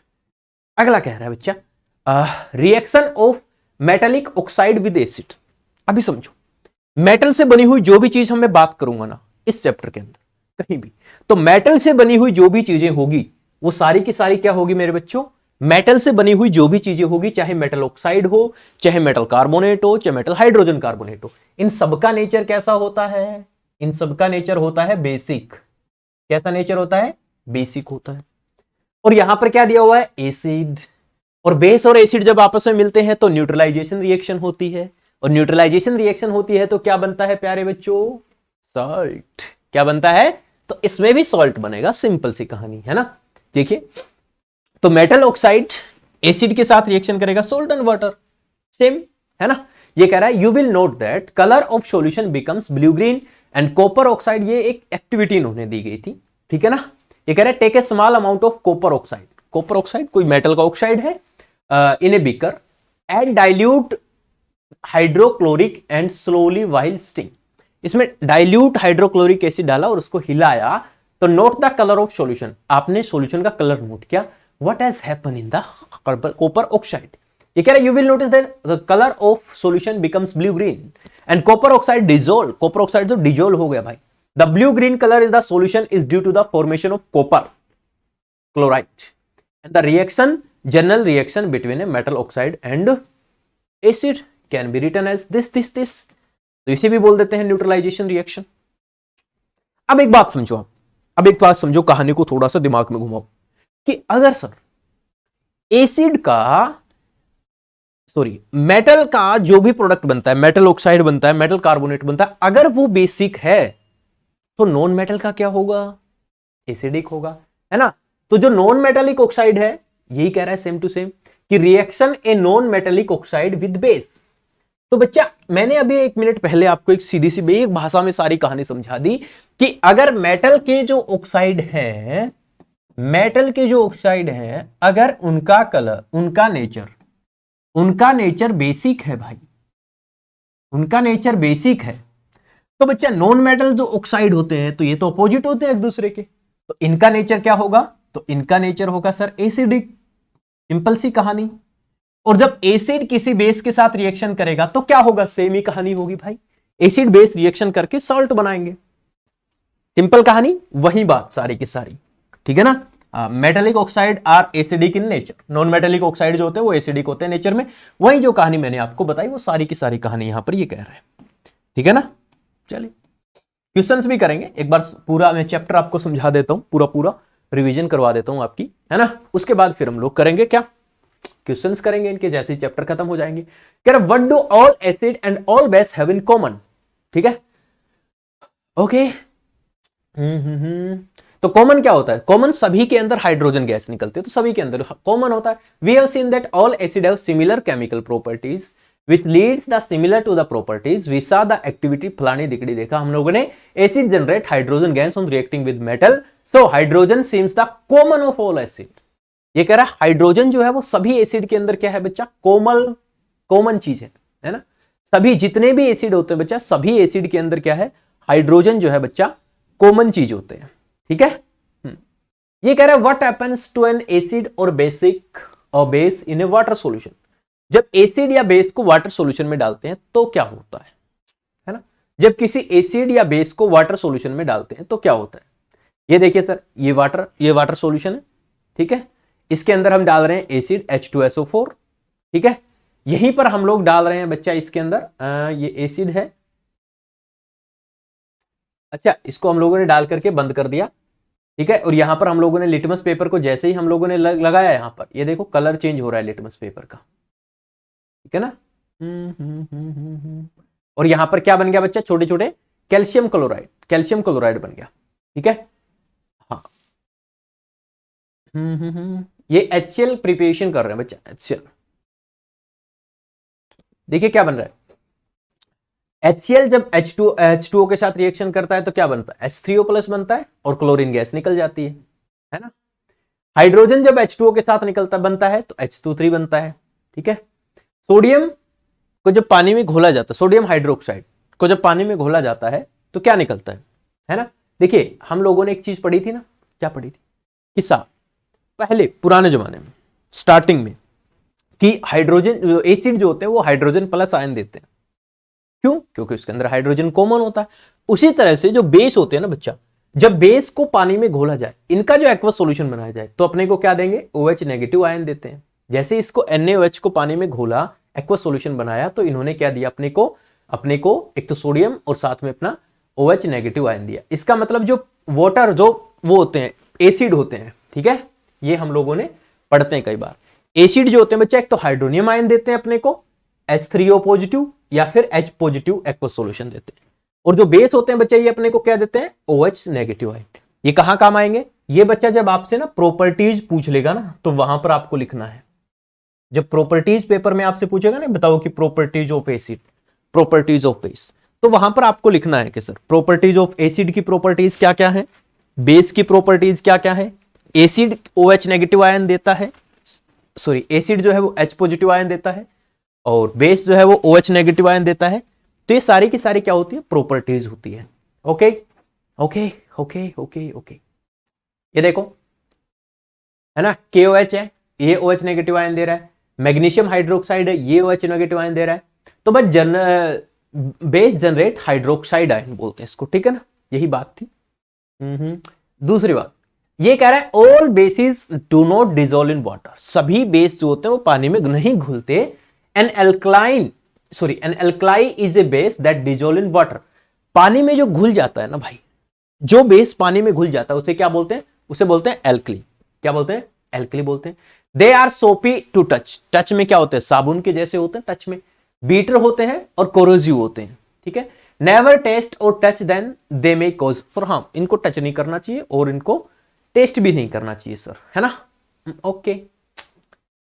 अगला कह रहा है बच्चा, reaction of metallic oxide with acid. अभी समझो, मेटल से बनी हुई जो भी चीज हम मैं बात करूंगा ना इस चैप्टर के अंदर कहीं भी, तो मेटल से बनी हुई जो भी चीजें होगी वो सारी की सारी क्या होगी मेरे बच्चों, मेटल से बनी हुई जो भी चीजें होगी, चाहे मेटल ऑक्साइड हो, चाहे मेटल कार्बोनेट हो, चाहे मेटल हाइड्रोजन कार्बोनेट हो, इन सबका नेचर कैसा होता है, इन सबका नेचर होता है बेसिक। कैसा नेचर होता है, बेसिक होता है। और यहां पर क्या दिया हुआ है, एसिड। और बेस और एसिड जब आपस में मिलते हैं तो न्यूट्रलाइजेशन रिएक्शन होती है, और न्यूट्रलाइजेशन रिएक्शन होती है तो क्या बनता है प्यारे बच्चों, सॉल्ट। क्या बनता है, तो इसमें भी सॉल्ट बनेगा, सिंपल सी कहानी है ना। देखिए, तो मेटल ऑक्साइड एसिड के साथ रिएक्शन करेगा, सोल्ट एंड वाटर, सेम है ना। ये कह रहा है you will note that colour of solution becomes blue green and copper oxide. ये एक एक्टिविटी इन्होंने दी गई थी, ठीक है ना। ये कह रहा है take a small amount of copper oxide. Copper oxide कोई मेटल का ऑक्साइड है, in a beaker and dilute hydrochloric and slowly while stirring. इसमें डाइल्यूट हाइड्रोक्लोरिक एसिड डाला और उसको हिलाया, तो note the colour of solution. आपने सॉल्यूशन का कलर नोट किया, what has happen in the copper oxide. ये कह रहा है you will notice that the colour of solution becomes blue green and copper oxide dissolve. Copper oxide तो डिसॉल्व हो गया भाई। The blue green colour is the solution is due to the formation of copper chloride and the reaction, general reaction between a metal oxide and acid can be written as this. तो इसे भी बोल देते हैं न्यूट्रलाइजेशन रिएक्शन। अब एक बात समझो, अब एक बात समझो, कहानी को थोड़ा सा दिमाग में घुमाओ कि अगर सर एसिड का, सॉरी, मेटल का जो भी प्रोडक्ट बनता है, मेटल ऑक्साइड बनता है, मेटल कार्बोनेट बनता है, अगर वो बेसिक है तो नॉन मेटल का क्या होगा, एसिडिक होगा, है ना। तो जो नॉन मेटेलिक ऑक्साइड है, यही कह रहा है सेम टू सेम कि reaction a non metallic oxide with base. तो बच्चा मैंने अभी 1 मिनट पहले आपको एक सीधी सी एक भाषा में सारी कहानी समझा दी कि अगर मेटल के जो ऑक्साइड हैं, मेटल के जो ऑक्साइड हैं, अगर उनका कलर, उनका नेचर बेसिक है भाई, उनका नेचर बेसिक है, तो बच्चा नॉन मेटल जो ऑक्साइड होते हैं तो ये तो अपोजिट होते हैं एक दूसरे के, तो इनका नेचर क्या होगा, तो इनका नेचर होगा सर एसिडिक। सिंपल सी कहानी। और जब एसिड किसी बेस के साथ रिएक्शन करेगा तो क्या होगा, सेम ही कहानी होगी भाई, एसिड बेस रिएक्शन करके सॉल्ट बनाएंगे। सिंपल कहानी, वही बात सारी की सारी, ठीक है ना। Metallic oxide are acidic in nature, non metallic oxide जो होते हैं वो एसिडिक होते हैं नेचर में। वही जो कहानी मैंने आपको बताई वो सारी की सारी कहानी यहां पर ये कह रहा है, ठीक है ना। चलिए क्वेश्चंस भी करेंगे एक बार, पूरा मैं चैप्टर आपको समझा देता हूं, पूरा रिवीजन करवा देता हूं आपकी, है ना। उसके बाद फिर हम लोग करेंगे क्या, क्वेश्चंस करेंगे इनके, जैसे ही चैप्टर खत्म हो जाएंगे। कह रहा what do all acid and all base have in common, ठीक है, ओके। तो कॉमन क्या होता है, कॉमन सभी के अंदर हाइड्रोजन गैस निकलती है, तो सभी के अंदर कॉमन होता है। We have seen that all acid have similar chemical properties which leads the similar to the properties. We saw the activity फलानी दिकड़ी देखा हम लोगों ने, acid generate hydrogen gas on reacting with metal, so hydrogen seems the common of all acid. ये कह रहा है हाइड्रोजन जो है वो सभी एसिड के अंदर क्या है बच्चा, कॉमन चीज है ना। सभी जितने भी एसिड होते हैं बच्चा, सभी एसिड के अंदर क्या है, हाइड्रोजन जो है बच्चा कॉमन चीज होते हैं, ठीक है। ये कह रहा है what happens to an acid और बेसिक और base in a water solution. जब एसिड या बेस को वाटर सॉल्यूशन में डालते हैं तो क्या होता है ना। जब किसी एसिड या बेस को वाटर सॉल्यूशन में डालते हैं तो क्या होता है, ये देखिए सर, ये वाटर सॉल्यूशन है, ठीक है। इसके अंदर हम डाल रहे हैं एसिड H2SO4, ठीक है। यहीं पर हम लोग डाल रहे हैं बच्चा इसके अंदर ये एसिड है, अच्छा, इसको हम लोगों ने डाल करके बंद कर दिया, ठीक है। और यहां पर हम लोगों ने लिटमस पेपर को जैसे ही हम लोगों ने लगाया, यहां पर ये देखो कलर चेंज हो रहा है लिटमस पेपर का, ठीक है ना। और यहां पर क्या बन गया बच्चा, छोटे छोटे कैल्शियम क्लोराइड बन गया, ठीक है। हाँ, ये HCl प्रिपरेशन कर रहे हैं बच्चा, HCl, देखिए क्या बन रहा है। HCl जब H2O के साथ रिएक्शन करता है तो क्या बनता है, H3O+ बनता है और क्लोरीन गैस निकल जाती है ना। हाइड्रोजन जब H2O के साथ बनता है तो H2O3 बनता है, ठीक है। सोडियम को जब पानी में घोला जाता है, सोडियम हाइड्रोक्साइड को जब पानी में घोला जाता है तो क्या निकलता है ना। देखिए हम लोगों ने एक चीज पढ़ी थी ना, क्या पढ़ी थी, किस्सा, पहले पुराने जमाने में स्टार्टिंग में, कि हाइड्रोजन एसिड जो होते हैं वो हाइड्रोजन प्लस आयन देते हैं, क्यों, क्योंकि उसके अंदर हाइड्रोजन कॉमन होता है। उसी तरह से जो बेस होते हैं ना बच्चा, जब बेस को पानी में घोला जाए, इनका जो एक्वस सॉल्यूशन बनाया जाए तो अपने को क्या देंगे, OH नेगेटिव आयन देते हैं। जैसे इसको NaOH को पानी में घोला, एक्वस सॉल्यूशन बनाया, तो इन्होंने क्या दिया अपने को एक तो सोडियम और साथ में अपना OH नेगेटिव आयन दिया। इसका मतलब जो वाटर जो वो होते हैं, एसिड होते हैं, ठीक है, ये हम लोगों ने पढ़ते हैं कई बार। एसिड जो होते हैं बच्चा, एक तो हाइड्रोनियम आयन देते हैं अपने को, H3O+ या फिर H+ एक्वस सॉल्यूशन देते हैं। और जो बेस होते हैं बच्चा, ये अपने को क्या देते हैं, OH नेगेटिव आयन। ये कहां काम आएंगे, ये बच्चा जब आपसे ना प्रॉपर्टीज पूछ लेगा ना, तो वहां पर आपको लिखना है। जब प्रॉपर्टीज पेपर में आपसे पूछेगा ना, बताओ कि properties of acid, properties of base, तो वहां पर आपको लिखना है कि सर प्रॉपर्टीज ऑफ एसिड की प्रॉपर्टीज क्या क्या है, बेस की प्रॉपर्टीज क्या क्या है। एसिड OH नेगेटिव आयन देता है, सॉरी, एसिड जो है वो H+ आयन देता है और बेस जो है वो OH नेगेटिव आयन देता है। तो ये सारी की सारी क्या होती है, प्रॉपर्टीज होती है। Okay okay okay okay okay, ये देखो है ना, KOH है, ये OH नेगेटिव आयन दे रहा है। मैग्नीशियम हाइड्रोक्साइड है, ये OH नेगेटिव आयन दे रहा है। तो बस बेस जनरेट हाइड्रोक्साइड आयन बोलते हैं इसको, ठीक है ना, यही बात थी। दूसरी बात ये कह रहा है all bases do not dissolve in water, सभी बेस जो होते हैं वो पानी में नहीं घुलते। An alkali is a base that dissolve in water, पानी में जो घुल जाता है ना भाई, जो बेस पानी में घुल जाता है उसे क्या बोलते हैं, उसे बोलते हैं एल्कली। क्या बोलते हैं, एल्कली बोलते हैं। दे आर सोपी टू टच, टच में क्या होते हैं, साबुन के जैसे होते हैं टच में, बीटर होते हैं और कोरोसिव होते हैं, ठीक है। नेवर टेस्ट और touch then they may cause for harm, इनको टच नहीं करना चाहिए और इनको टेस्ट भी नहीं करना चाहिए सर, है ना। Okay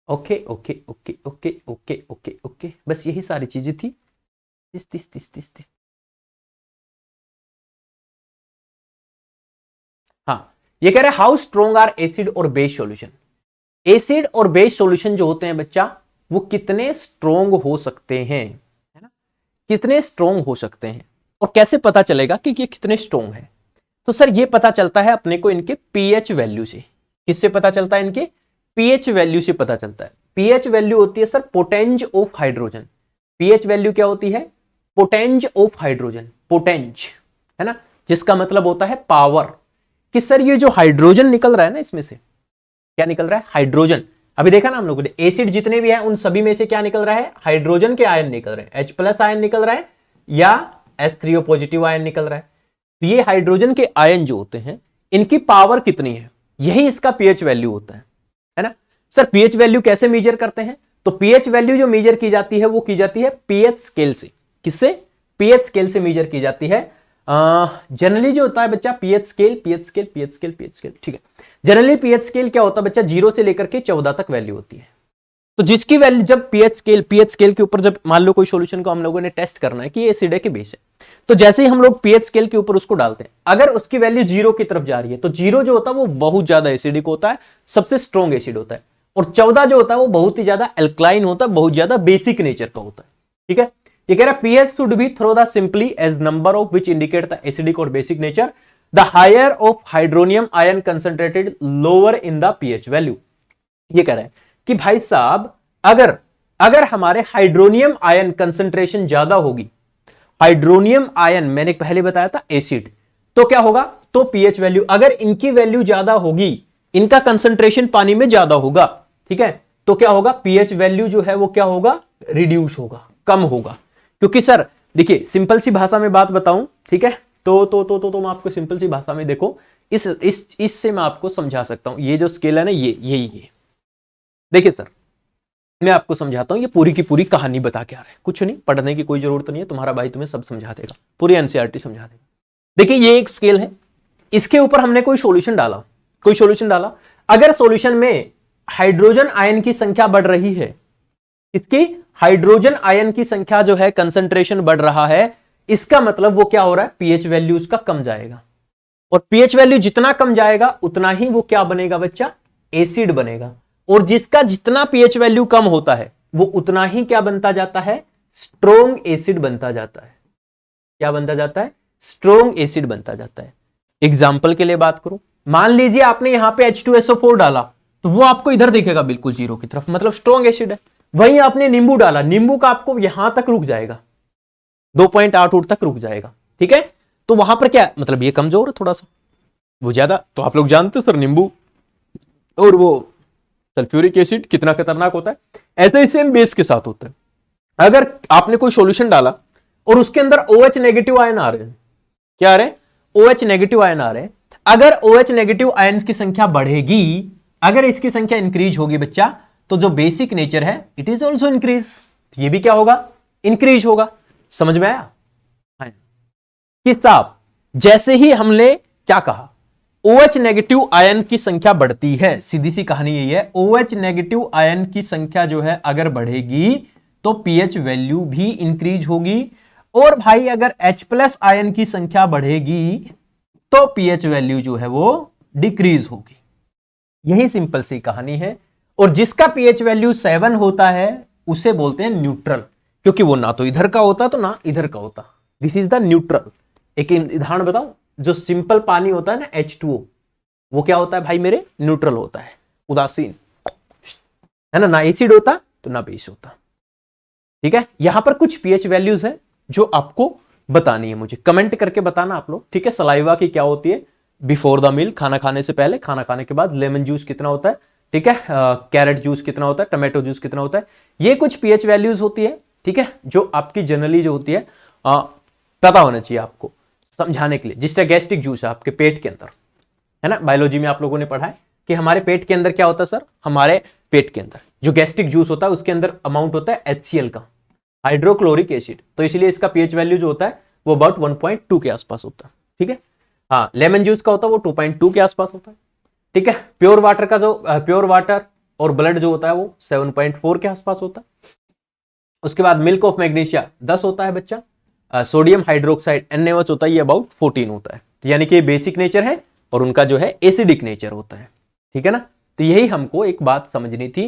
okay okay okay okay okay okay okay, बस यही सारी चीजें थी। तिस। हाँ, ये कह रहे हैं हाउ स्ट्रॉन्ग आर एसिड और बेस सॉल्यूशन, एसिड और बेस सॉल्यूशन जो होते हैं बच्चा वो कितने स्ट्रॉन्ग हो सकते हैं, है ना, कितने स्ट्रॉन्ग हो सकते हैं। और कैसे पता चलेगा कि ये कितने स्ट्रॉन्ग है, तो सर ये पता चलता है अपने को इनके पीएच वैल्यू से। किससे पता चलता है, इनके पीएच वैल्यू से पता चलता है। पीएच वैल्यू होती है sir potenz of hydrogen, pH value क्या होती है, पोटेंज ऑफ हाइड्रोजन, पोटेंज, है ना, जिसका मतलब होता है पावर। कि सर ये जो हाइड्रोजन निकल रहा है ना, इसमें से क्या निकल रहा है, हाइड्रोजन। अभी देखा ना हम लोगों ने, एसिड जितने भी हैं उन सभी में से क्या निकल रहा है, हाइड्रोजन के आयन निकल रहे हैं, H+ आयन निकल रहा है या H3O+ आयन निकल रहा है। तो ये हाइड्रोजन के आयन जो होते हैं इनकी पावर कितनी है, यही इसका पीएच वैल्यू होता है ना। सर पीएच वैल्यू कैसे मेजर करते हैं, तो पीएच वैल्यू जो मेजर की जाती है वो की जाती है पीएच स्केल से। किससे, पीएच स्केल से मेजर की जाती है। जनरली जो होता है बच्चा पीएच स्केल, ठीक है। जनरली पीएच स्केल क्या होता है बच्चा, 0 से लेकर के 14 तक वैल्यू होती है। तो जिसकी वैल्यू जब पीएच स्केल के ऊपर, जब मान लो कोई सॉल्यूशन को हम लोगों ने टेस्ट करना है कि ये एसिड है कि बेस है, तो जैसे ही हम लोग पीएच स्केल के ऊपर उसको डालते हैं, अगर उसकी वैल्यू 0 की तरफ जा रही है तो 0 जो होता है वो बहुत ज्यादा एसिडिक होता है, सबसे स्ट्रॉन्ग एसिड होता है। और 14 जो होता है वो बहुत ही ज्यादा एल्कलाइन होता है, बहुत ज्यादा बेसिक नेचर का होता है, ठीक है। ये कह रहा है pH should be through the simply as number of which indicate the acidic or basic nature. The higher of hydronium ion concentrated lower in the pH value. ये कह रहा है कि भाई साहब अगर हमारे हाइड्रोनियम आयन कंसंट्रेशन ज्यादा होगी, हाइड्रोनियम आयन मैंने पहले बताया था एसिड, तो क्या होगा, तो पीएच वैल्यू अगर इनकी वैल्यू ज्यादा होगी, इनका कंसंट्रेशन पानी में ज्यादा होगा, ठीक है, तो क्या होगा, पीएच वैल्यू जो है वो क्या होगा, रिड्यूस होगा, कम होगा। क्योंकि सर देखिए सिंपल सी भाषा में बात बताऊं, ठीक है, तो मैं आपको सिंपल सी भाषा में देखो, इससे मैं आपको समझा सकता हूं। ये जो स्केल है ना, ये देखिए सर मैं आपको समझाता हूं, ये पूरी की पूरी कहानी बता के आ रहा है, कुछ नहीं, पढ़ने की कोई जरूरत नहीं है, तुम्हारा भाई तुम्हें सब समझा देगा, पूरी एनसीईआरटी समझा देगा। देखिए ये एक स्केल है, इसके ऊपर हमने कोई सॉल्यूशन डाला, अगर सॉल्यूशन में हाइड्रोजन आयन की संख्या बढ़ रही है, इसकी हाइड्रोजन आयन की संख्या जो है कंसंट्रेशन बढ़ रहा है, इसका मतलब वो क्या हो रहा है, पीएच वैल्यू उसका कम जाएगा, और पीएच वैल्यू जितना कम जाएगा उतना ही वो क्या बनेगा बच्चा, एसिड बनेगा। और जिसका जितना पीएच वैल्यू कम होता है वो उतना ही क्या बनता जाता है, स्ट्रोंग एसिड बनता जाता है। क्या बनता जाता है, स्ट्रोंग एसिड बनता जाता है। एग्जाम्पल के लिए बात करूं, मान लीजिए आपने यहां पे H2SO4 डाला, तो वो आपको इधर दिखेगा बिल्कुल जीरो की तरफ, मतलब स्ट्रोंग एसिड है। वहीं आपने नींबू डाला, नींबू का आपको यहां तक रुक जाएगा, 2.8 तक रुक जाएगा, ठीक है, तो वहां पर क्या मतलब, ये कमजोर है थोड़ा सा, वो ज्यादा, तो आप लोग जानते सर नींबू और वो सल्फ्यूरिक एसिड कितना खतरनाक होता है, ऐसे ही सेम बेस के साथ होता है। अगर आपने कोई सॉल्यूशन डाला और उसके अंदर OH नेगेटिव आयन आ रहे हैं, क्या आ रहे हैं, OH नेगेटिव आयन आ रहे हैं, अगर OH नेगेटिव आयन की संख्या बढ़ेगी, अगर इसकी संख्या इंक्रीज होगी बच्चा, तो जो बेसिक नेचर है इट इज ऑल्सो इंक्रीज, ये भी क्या होगा, इंक्रीज होगा। समझ में आया कि साहब जैसे ही हमने क्या कहा, OH नेगेटिव आयन की संख्या बढ़ती है, सीधी सी कहानी यही है, OH नेगेटिव आयन की संख्या जो है अगर बढ़ेगी तो पीएच वैल्यू भी इंक्रीज होगी, और भाई अगर H+ आयन की संख्या बढ़ेगी तो पीएच वैल्यू जो है वो डिक्रीज होगी। यही सिंपल सी कहानी है। और जिसका पीएच वैल्यू 7 होता है उसे बोलते हैं न्यूट्रल, क्योंकि वो ना तो इधर का होता तो ना इधर का होता, दिस इज द न्यूट्रल। एक उदाहरण बताओ, जो सिंपल पानी होता है ना H2O, वो क्या होता है भाई मेरे, न्यूट्रल होता है, उदासीन है ना एसिड होता तो ना बेस होता, ठीक है। यहां पर कुछ पीएच वैल्यूज है जो आपको बतानी है, मुझे कमेंट करके बताना आप लोग, ठीक है। सलाइवा की क्या होती है बिफोर द मील, खाना खाने से पहले, खाना खाने के बाद, लेमन जूस कितना होता है, ठीक है, कैरेट जूस कितना होता है, टमाटो जूस कितना होता है, ये कुछ पीएच वैल्यूज होती है, ठीक है, जो आपकी जनरली जो होती है पता होना चाहिए आपको समझाने के लिए। जिस तरह गैस्ट्रिक जूस है आपके पेट के अंदर, है ना, बायोलॉजी में आप लोगों ने पढ़ा है कि हमारे पेट के अंदर क्या होता है सर, हमारे पेट के अंदर जो गैस्ट्रिक जूस होता है उसके अंदर अमाउंट होता है HCl का, हाइड्रोक्लोरिक एसिड, तो इसलिए इसका पीएच वैल्यू जो होता है वो अबाउट 1.2 के आसपास होता है, ठीक है। हाँ, लेमन जूस का होता है वो 2.2 के आसपास होता है, ठीक है। प्योर वाटर का जो प्योर वाटर और ब्लड जो होता है वो 7.4 के आसपास होता है। उसके बाद मिल्क ऑफ मैग्नीशिया 10 होता है बच्चा, सोडियम हाइड्रोक्साइड NaOH होता है, ये अबाउट 14 होता है, यानी कि बेसिक नेचर है और उनका जो है एसिडिक नेचर होता है, ठीक है ना। तो यही हमको एक बात समझनी थी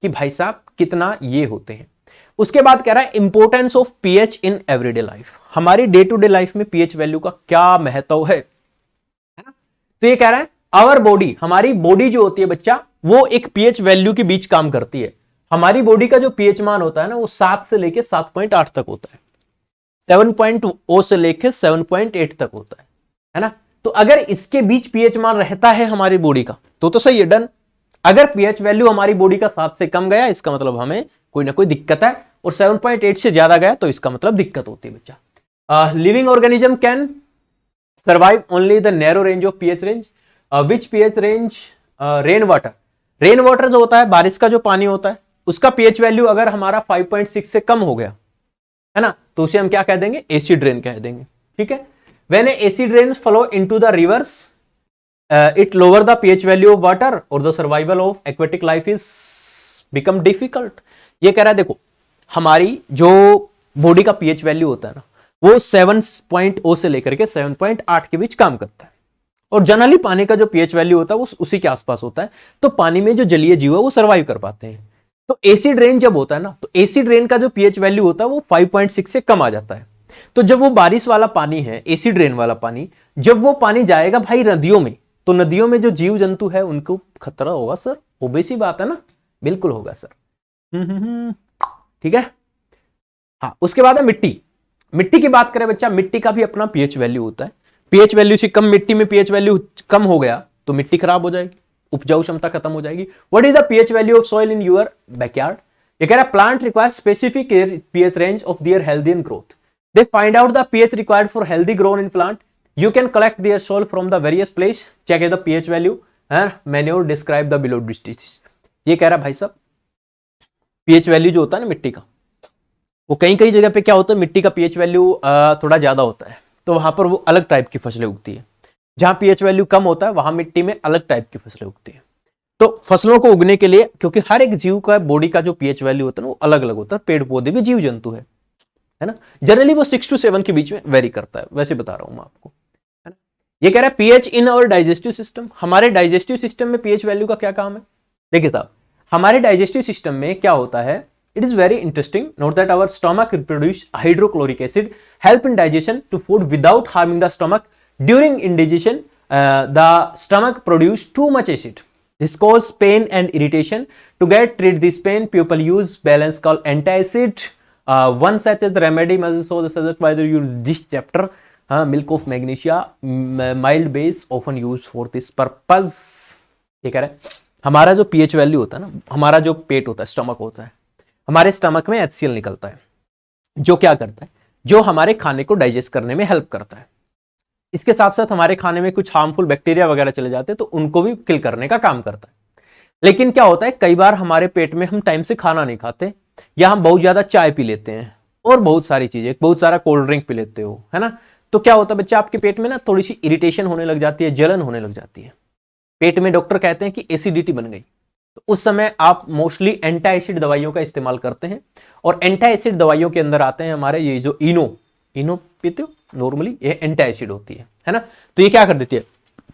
कि भाई साहब कितना ये होते हैं। उसके बाद कह रहा है importance of pH in everyday life, हमारी डे टू डे लाइफ में पीएच वैल्यू का क्या महत्व है ना। तो ये कह रहा है आवर बॉडी, हमारी बॉडी जो होती है बच्चा, वो एक पीएच वैल्यू के बीच काम करती है। हमारी बॉडी का जो पीएच मान होता है ना वो 7 से लेके 7.8 तक होता है, 7.0 से लेके 7.8 तक होता है ना। तो अगर इसके बीच पीएच मान रहता है हमारी बॉडी का तो सही है, डन। अगर पीएच वैल्यू हमारी बॉडी का 7 से कम गया इसका मतलब हमें कोई ना कोई दिक्कत है, और 7.8 से ज्यादा गया तो इसका मतलब दिक्कत होती है बच्चा। Living organism can survive only the narrow range of pH range, which pH range, rain water जो होता है, बारिश का जो पानी होता है, उसका पीएच वैल्यू अगर हमारा 5.6 से कम हो गया है ना, तो उसे हम क्या कह देंगे, एसिड रेन कह देंगे, ठीक है। When acid rain flow into the rivers it lower the pH value of water और the survival of aquatic life is become difficult. ये कह रहा है देखो हमारी जो बॉडी का पीएच वैल्यू होता है ना वो 7.0 से लेकर के 7.8 के बीच काम करता है, और जनरली पानी का जो पीएच वैल्यू होता है वो उसी के आसपास होता है। तो पानी में जो जलीय जीव है वो सर्वाइव कर पाते हैं, तो एसिड रेन जब होता है ना, तो एसिड रेन का जो पीएच वैल्यू होता है वो 5.6 से कम आ जाता है। तो जब वो बारिश वाला पानी है, एसिड रेन वाला पानी, जब वो पानी जाएगा भाई नदियों में, तो नदियों में जो जीव जंतु है उनको खतरा होगा सर, ओबेसी बात है ना, बिल्कुल होगा सर। ठीक है। हाँ, उसके बाद है मिट्टी। मिट्टी की बात करें बच्चा, मिट्टी का भी अपना पीएच वैल्यू होता है। पीएच वैल्यू से कम, मिट्टी में पीएच वैल्यू कम हो गया तो मिट्टी खराब हो जाएगी, उपजाऊ क्षमता खत्म हो जाएगी। What is the pH value of soil in your backyard? ये कह रहा है plant require specific pH range of their healthy and growth. They find out the pH required for healthy growth in plant. You can collect their soil from the various place, check the pH value and manure, describe the below diseases। ये कह रहा है भाई साहब pH वैल्यू जो होता है ना मिट्टी का, वो कई कई जगह पे क्या होता है, मिट्टी का pH वैल्यू थोड़ा ज्यादा होता है, तो वहां पर वो अलग टाइप की फसलें उगती है। जहां pH वैल्यू कम होता है वहां मिट्टी में अलग टाइप की फसलें उगती है। तो फसलों को उगने के लिए, क्योंकि हर एक जीव का बॉडी का जो pH वैल्यू होता है ना वो अलग अलग होता है, पेड़ पौधे भी जीव जंतु है ना, जनरली वो 6 to 7 के बीच में वेरी करता है, वैसे बता रहा हूं मैं आपको। ये कह रहा है pH in our digestive system. हमारे डाइजेस्टिव सिस्टम में पीएच वैल्यू का क्या काम है? देखिए साहब, हमारे डाइजेस्टिव सिस्टम में क्या होता है, it is very interesting. Note that our stomach produce hydrochloric acid help in digestion to food without harming the stomach. During indigestion the stomach produce too much acid, this cause pain and irritation. To get rid this pain, people use balance called anti-acid. One such as remedy must so suggest by the use this chapter. Milk of magnesia mild base often use for this purpose. ये कह रहा है हमारा जो पीएच वैल्यू होता है ना, हमारा जो पेट होता है, स्टमक होता है, हमारे स्टमक में HCl निकलता है, जो क्या करता है, जो हमारे खाने को डाइजेस्ट करने में हेल्प करता है। इसके साथ साथ हमारे खाने में कुछ हार्मफुल बैक्टीरिया वगैरह चले जाते हैं तो उनको भी किल करने का काम करता है। लेकिन क्या होता है, कई बार हमारे पेट में हम टाइम से खाना नहीं खाते, या हम बहुत ज्यादा चाय पी लेते हैं और बहुत सारी चीजें, बहुत सारा कोल्ड ड्रिंक पी लेते हो, है ना, तो क्या होता है बच्चा, आपके पेट में ना थोड़ी सी इरिटेशन होने लग जाती है, जलन होने लग जाती है पेट में। डॉक्टर कहते हैं कि एसिडिटी बन गई, तो उस समय आप मोस्टली एंटी एसिड दवाइयों का इस्तेमाल करते हैं। और एंटी एसिड दवाइयों के अंदर आते हैं हमारे ये जो इनो पीते हो नॉर्मली, ये एंटी एसिड होती है ना। तो ये क्या कर देती है,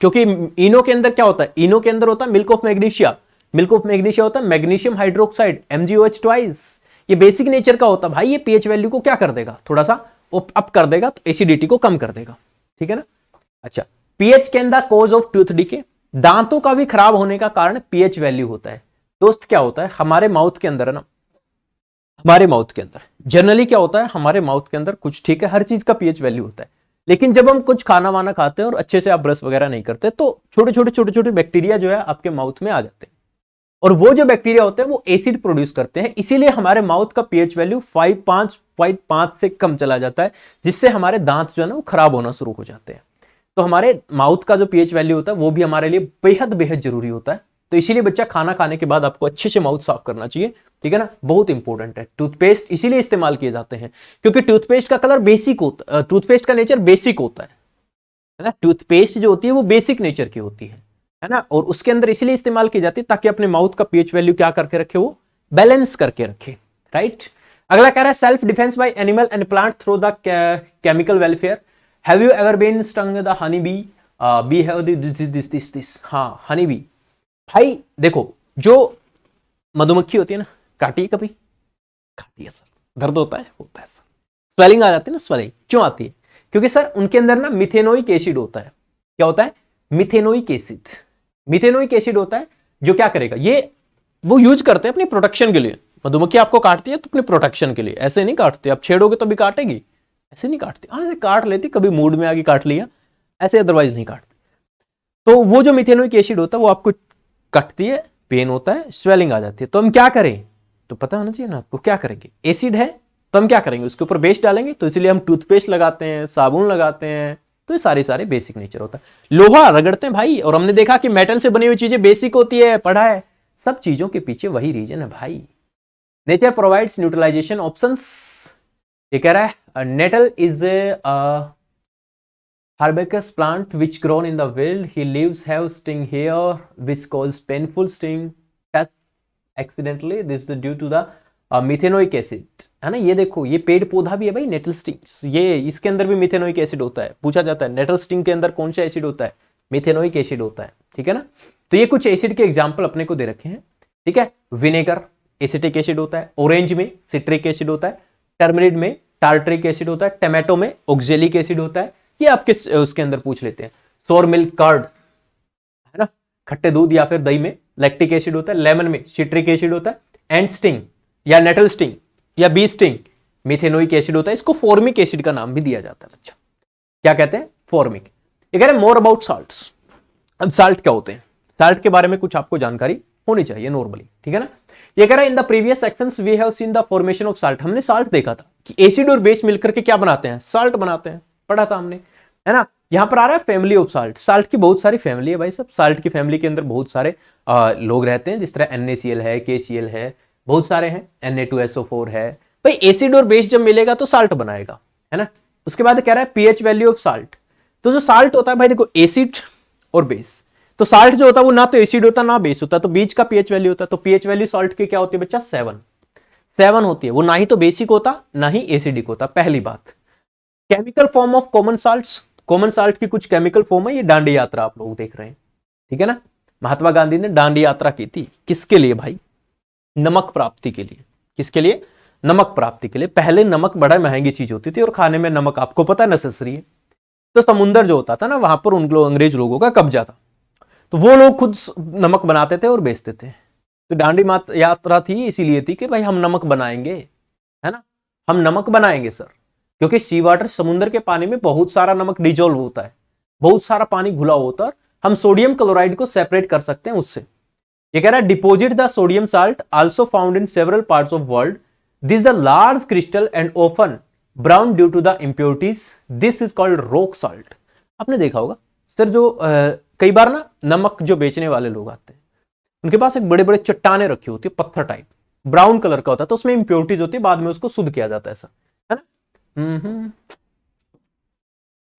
क्योंकि इनो के अंदर क्या होता है, इनो के अंदर होता है milk of magnesia. Milk of magnesia होता है मैग्नीशियम हाइड्रोक्साइड, MgOH ट्वाइस। ये बेसिक नेचर का होता है भाई, ये पीएच वैल्यू को क्या कर देगा, थोड़ा सा अप कर देगा, तो एसिडिटी को कम कर देगा, ठीक है ना। अच्छा, pH can the cause of tooth decay. दांतों का भी खराब होने का कारण पीएच वैल्यू होता है। दोस्त क्या होता है, हमारे माउथ के अंदर है ना, हमारे माउथ के अंदर जनरली क्या होता है, हमारे माउथ के अंदर कुछ, ठीक है, हर चीज का पीएच वैल्यू होता है, लेकिन जब हम कुछ खाना वाना खाते हैं और अच्छे से आप ब्रश वगैरह नहीं करते, तो छोटे छोटे बैक्टीरिया जो है आपके माउथ में आ जाते हैं, और वो जो बैक्टीरिया होते हैं वो एसिड प्रोड्यूस करते हैं। इसीलिए हमारे माउथ का पीएच वैल्यू 5.5 से कम चला जाता है, जिससे हमारे दांत जो है ना वो खराब होना शुरू हो जाते हैं। तो हमारे माउथ का जो पीएच वैल्यू होता है वो भी हमारे लिए बेहद बेहद जरूरी होता है। तो इसीलिए बच्चा खाना खाने के बाद आपको अच्छे से माउथ साफ करना चाहिए, ठीक है ना, बहुत इंपॉर्टेंट है। टूथपेस्ट इसीलिए इस्तेमाल किए जाते हैं क्योंकि टूथपेस्ट का कलर बेसिक होता है, टूथपेस्ट का नेचर बेसिक होता है ना। टूथपेस्ट जो होती है वो बेसिक नेचर की होती है ना, और उसके अंदर इसलिए इस्तेमाल की जाती है ताकि अपने माउथ का पीएच वैल्यू क्या करके रखे, वो बैलेंस करके रखे, राइट। अगला कह रहा है self defence by animal and plant through the chemical welfare. Have you ever been stung the honey bee? Bee have this. हाँ, हनी बी भाई देखो, जो मधुमक्खी होती है ना, काटी है कभी? खाती है सर। दर्द होता है सर। स्वेलिंग आ जाती है ना, स्वेलिंग क्यों आती है? क्योंकि सर उनके अंदर ना मिथेनोइक एसिड होता है। क्या होता है? Methanoic acid. मिथेनोइक एसिड होता है जो क्या करेगा, ये वो यूज करते हैं अपनी प्रोटेक्शन के लिए। मधुमक्खी आपको काटती है तो अपनी प्रोटेक्शन के लिए, ऐसे नहीं काटते, आप छेड़ोगे तो भी काटेगी, ऐसे नहीं काटती। हाँ, ऐसे काट लेती, कभी मूड में आगे काट लिया, ऐसे अदरवाइज नहीं काटती। तो वो जो मिथेनोइक एसिड होता है वो आपको कटती है, पेन होता है, स्वेलिंग आ जाती है। तो हम क्या करें, तो पता होना चाहिए ना आपको, क्या करेंगे? एसिड है तो हम क्या करेंगे, उसके ऊपर बेस डालेंगे। तो इसलिए हम टूथपेस्ट लगाते हैं, साबुन लगाते हैं, तो ये सारे बेसिक नेचर होता है। लोहा रगड़ते हैं भाई, और हमने देखा कि मेटल से बनी हुई चीजें बेसिक होती है, पढ़ा है। सब चीजों के पीछे वही रीजन है भाई। Nature provides neutralisation options. ये कह रहा है nettle is herbaceous plant which grown in the wild. He leaves have sting here which cause painful sting touch accidentally. This is due to the methanoic acid, है ना। ये देखो, ये पेड़ पौधा भी है भाई, नेटल स्टिंग, ये इसके अंदर भी मिथेनोइक एसिड होता है। पूछा जाता है नेटल स्टिंग के अंदर कौन सा एसिड होता है? मिथेनोइक एसिड होता है, ठीक है ना। तो ये कुछ एसिड के एग्जांपल अपने को दे रखे हैं, ठीक है। विनेगर, एसिटिक एसिड होता है, ऑरेंज में सिट्रिक एसिड होता है, टर्मरिक में टार्टरिक एसिड होता है, टमाटो में ऑक्जेलिक एसिड होता है। ये आपके उसके अंदर पूछ लेते हैं। सोर मिल्क कर्ड है ना, खट्टे दूध या फिर दही में लैक्टिक एसिड होता है। लेमन में सिट्रिक एसिड होता है। एंड स्टिंग या नेटल स्टिंग या बी स्टिंग मिथेनोइक एसिड होता है। इसको फॉर्मिक एसिड का नाम भी दिया जाता है बच्चा। क्या कहते हैं? फॉर्मिक। ये कह रहे हैं मोर अबाउट साल्ट्स। अब साल्ट क्या होते हैं? साल्ट के बारे में कुछ आपको जानकारी होनी चाहिए नॉर्मली, ठीक है ना। ये कह रहा है in the previous sections we have seen the formation of salt. हमने साल्ट देखा था कि एसिड और बेस मिलकर के क्या बनाते हैं? साल्ट बनाते हैं, पढ़ा था हमने, है ना। यहां पर आ रहा है फैमिली ऑफ साल्ट। साल्ट की बहुत सारी फैमिली है भाई सब। साल्ट की फैमिली के अंदर बहुत सारे लोग रहते हैं, जिस तरह NaCl है, KCl है, बहुत सारे हैं, Na2SO4 है। भाई एसिड और बेस जब मिलेगा तो साल्ट बनाएगा, है ना। उसके बाद कह रहा है pH वैल्यू ऑफ साल्ट। तो जो साल्ट होता है भाई देखो, एसिड और बेस, तो साल्ट जो होता है वो ना तो एसिड होता ना बेस होता, तो बीच का pH वैल्यू होता है। तो pH वैल्यू साल्ट की क्या होती है बच्चा? 7 होती है। वो ना ही तो बेसिक होता ना ही एसिडिक होता, पहली बात। Chemical form of common salts. Common salt की कुछ केमिकल फॉर्म है। ये दांडी यात्रा आप लोग देख रहे हैं, ठीक है ना। महात्मा गांधी ने दांडी यात्रा की थी, किसके लिए भाई? नमक प्राप्ति के लिए। किसके लिए? नमक प्राप्ति के लिए। पहले नमक बड़ा महंगी चीज होती थी और खाने में नमक आपको पता है नेसेसरी है। तो समुंदर जो होता था ना, वहां पर उन अंग्रेज लोगों का कब्जा था, तो वो लोग खुद नमक बनाते थे और बेचते थे। तो दांडी यात्रा थी इसीलिए थी कि भाई हम नमक बनाएंगे, है ना, हम नमक बनाएंगे सर। क्योंकि सी वाटर, समुद्र के पानी में बहुत सारा नमक डिजोल्व होता है, बहुत सारा पानी घुला होता है, हम सोडियम क्लोराइड को सेपरेट कर सकते हैं उससे। ये कह रहा है deposit the sodium salt also found in several parts of world, this the large crystal and often brown due to the impurities, this is called rock salt. आपने देखा होगा सर, जो कई बार ना नमक जो बेचने वाले लोग आते हैं, उनके पास एक बड़े बड़े चट्टाने रखी होती है, पत्थर टाइप, ब्राउन कलर का होता है, तो उसमें इंप्योरिटीज होती है, बाद में उसको शुद्ध किया जाता है, ऐसा है ना।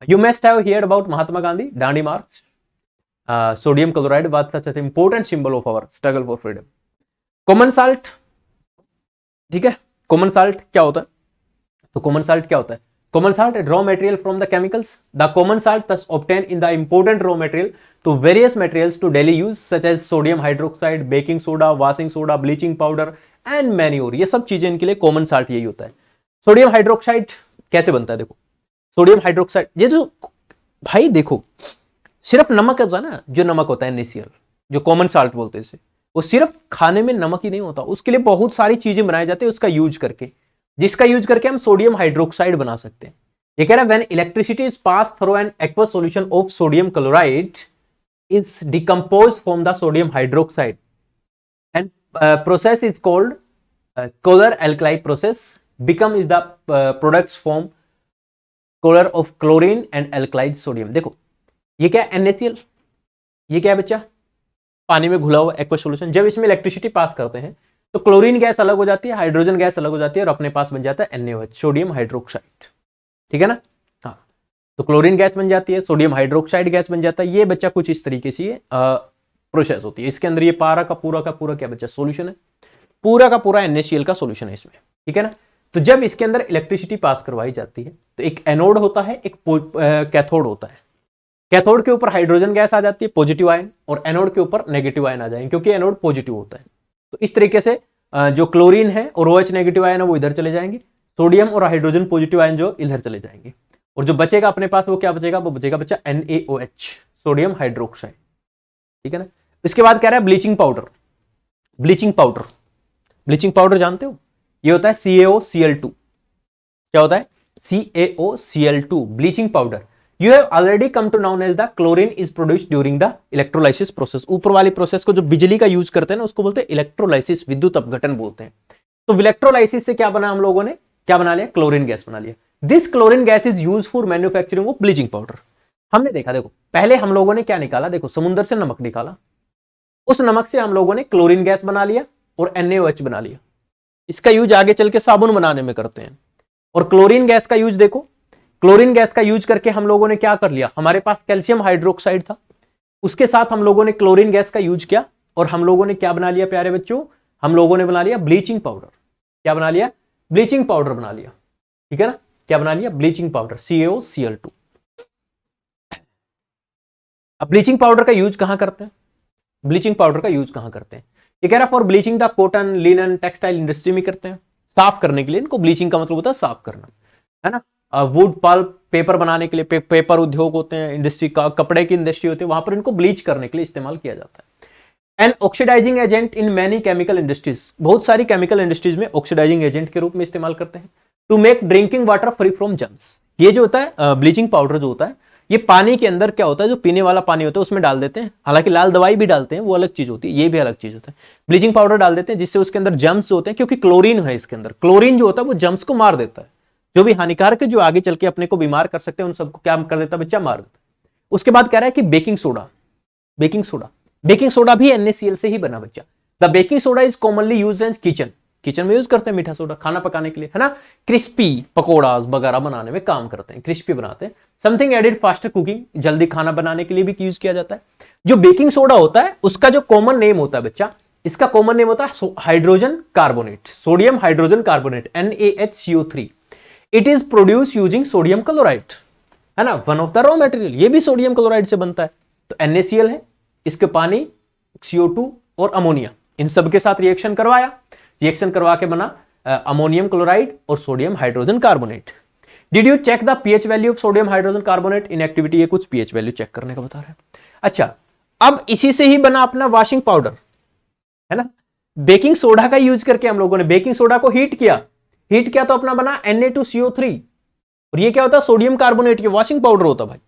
You must have heard about Mahatma Gandhi Dandi march. Sodium chloride was such an important symbol of our struggle for freedom. Common salt, ठीक है। कॉमन साल्ट क्या होता है? तो कॉमन साल्ट क्या होता है? Common salt, raw material from the chemicals. The common salt thus obtained in the important raw material to various materials to daily use such as sodium hydroxide, baking soda, washing soda, bleaching powder and many और। ये सब चीजें इनके लिए कॉमन साल्ट यही होता है। सोडियम हाइड्रोक्साइड कैसे बनता है? देखो सोडियम हाइड्रोक्साइड, ये जो भाई देखो सिर्फ नमक है ना, जो नमक होता है NaCl, जो कॉमन साल्ट बोलते हैं इसे, वो सिर्फ खाने में नमक ही नहीं होता, उसके लिए बहुत सारी चीजें बनाई जाती है उसका यूज करके, जिसका यूज करके हम सोडियम हाइड्रोक्साइड बना सकते हैं। ये कह रहा है when electricity is pass through an aqueous solution of sodium chloride is decomposed from the sodium hydroxide and process is called chlor alkali process, become is the products form chlor of chlorine and alkalide sodium. देखो ये क्या है? NaCl। ये क्या है बच्चा? पानी में घुला हुआ एक्वस सॉल्यूशन। जब इसमें इलेक्ट्रिसिटी पास करते हैं तो क्लोरीन गैस अलग हो जाती है, हाइड्रोजन गैस अलग हो जाती है और अपने पास बन जाता है NaOH, सोडियम हाइड्रोक्साइड, ठीक है ना। हाँ, तो क्लोरीन गैस बन जाती है, सोडियम हाइड्रोक्साइड गैस बन जाता है। ये बच्चा कुछ इस तरीके से प्रोसेस होती है। इसके अंदर ये पारा का पूरा क्या बच्चा? सोल्यूशन है, पूरा का पूरा NaCl का सोल्यूशन है इसमें, ठीक है ना। तो जब इसके अंदर इलेक्ट्रिसिटी पास करवाई जाती है तो एक एनोड होता है, एक कैथोड होता है। कैथोड के ऊपर हाइड्रोजन गैस आ जाती है पॉजिटिव आयन, और एनोड के ऊपर नेगेटिव आयन आ जाएंगे, क्योंकि एनोड पॉजिटिव होता है। तो इस तरीके से जो क्लोरीन है और OH नेगेटिव आयन है वो इधर चले जाएंगे, सोडियम और हाइड्रोजन पॉजिटिव आयन जो इधर चले जाएंगे, और जो बचेगा अपने पास वो क्या बचेगा? वो बचेगा बच्चा NaOH, सोडियम हाइड्रोक्साइड, ठीक है ना। इसके बाद कह रहा है bleaching powder. Bleaching powder, bleaching powder जानते हो? ये होता है CaOCl2। क्या होता है? CaOCl2, bleaching powder. You have already come to know as the chlorine is produced during the electrolysis process। ऊपर वाली प्रोसेस को जो बिजली का यूज करते हैं ना, उसको बोलते हैं इलेक्ट्रोलाइसिस, विद्युत अपघटन बोलते हैं। तो इलेक्ट्रोलाइसिस से क्या बना? हम लोगों ने क्या बना लिया? क्लोरीन गैस बना लिया। This chlorine gas is use for manufacturing of bleaching powder. हमने देखा, देखो पहले हम लोगों ने क्या निकाला? देखो समुद्र से नमक निकाला, उस नमक से हम लोगों ने क्लोरीन गैस बना लिया और NaOH बना लिया। इसका यूज आगे चल के साबुन बनाने में करते हैं। और क्लोरीन गैस का यूज देखो, क्लोरीन गैस का यूज करके हम लोगों ने क्या कर लिया? हमारे पास कैल्शियम हाइड्रोक्साइड था, उसके साथ हम लोगों ने क्लोरीन गैस का यूज किया और हम लोगों ने क्या बना लिया प्यारे बच्चों? हम लोगों ने बना लिया ब्लीचिंग पाउडर। क्या बना लिया? ब्लीचिंग पाउडर बना लिया, ठीक है ना। क्या बना लिया? Bleaching powder, CaOCl2। अब ब्लीचिंग पाउडर का यूज कहां करते हैं? ब्लीचिंग पाउडर का यूज कहां करते हैं? ये कह रहा for bleaching the cotton linen textile industry में करते हैं, साफ करने के लिए। इनको ब्लीचिंग का मतलब होता है साफ करना, है ना। वुड पल्प पेपर बनाने के लिए, पेपर उद्योग होते हैं, इंडस्ट्री का कपड़े की इंडस्ट्री होती है, वहां पर इनको ब्लीच करने के लिए इस्तेमाल किया जाता है। An oxidising agent in many chemical industries, बहुत सारी केमिकल इंडस्ट्रीज में ऑक्सीडाइजिंग एजेंट के रूप में इस्तेमाल करते हैं। To make drinking water free from germs, ये जो होता है ब्लीचिंग पाउडर जो होता है, ये पानी के अंदर क्या होता है, जो पीने वाला पानी होता है उसमें डाल देते हैं। हालांकि लाल दवाई भी डालते हैं, वो अलग चीज होती है, ये भी अलग चीज होता है। ब्लीचिंग पाउडर डाल देते हैं जिससे उसके अंदर जर्म्स होते हैं, क्योंकि क्लोरीन है इसके अंदर। क्लोरीन जो होता है वो जर्म्स को मार देता है, जो भी हानिकारक है, जो आगे चल के अपने को बीमार कर सकते हैं, उन सबको क्या कर देता है बच्चा, मार देता है। उसके बाद कह रहा है कि baking soda, baking soda, baking soda भी NaCl से ही बना बच्चा। The baking soda is commonly used in kitchen, kitchen में यूज करते हैं मीठा सोडा खाना पकाने के लिए, है ना। क्रिस्पी पकौड़ा वगैरह बनाने में काम करते हैं, क्रिस्पी बनाते हैं। समथिंग एडिड फास्टर कुकिंग, जल्दी खाना बनाने के लिए भी यूज किया जाता है। जो बेकिंग सोडा होता है उसका जो कॉमन नेम होता है बच्चा, इसका कॉमन नेम होता है hydrogen carbonate, sodium hydrogen carbonate, NaHCO3। It is produce using sodium chloride, है ना, one of the raw material. ये भी सोडियम क्लोराइड से बनता है। तो NaCl है, इसके पानी, CO2 और अमोनिया, इन सब के साथ रिएक्शन करवाया, रिएक्शन करवा के बना अमोनियम क्लोराइड और sodium hydrogen carbonate. Did you check the pH value of sodium hydrogen carbonate in activity, ये कुछ pH वैल्यू चेक करने का बता रहे हैं। अच्छा, अब इसी से ही बना अपना वॉशिंग पाउडर, है ना। बेकिंग सोडा का यूज करके हम लोगों ने बेकिंग सोडा को हीट किया, हीट किया तो अपना बना Na2CO3, और ये क्या होता है, सोडियम कार्बोनेट, ये वॉशिंग पाउडर होता भाई,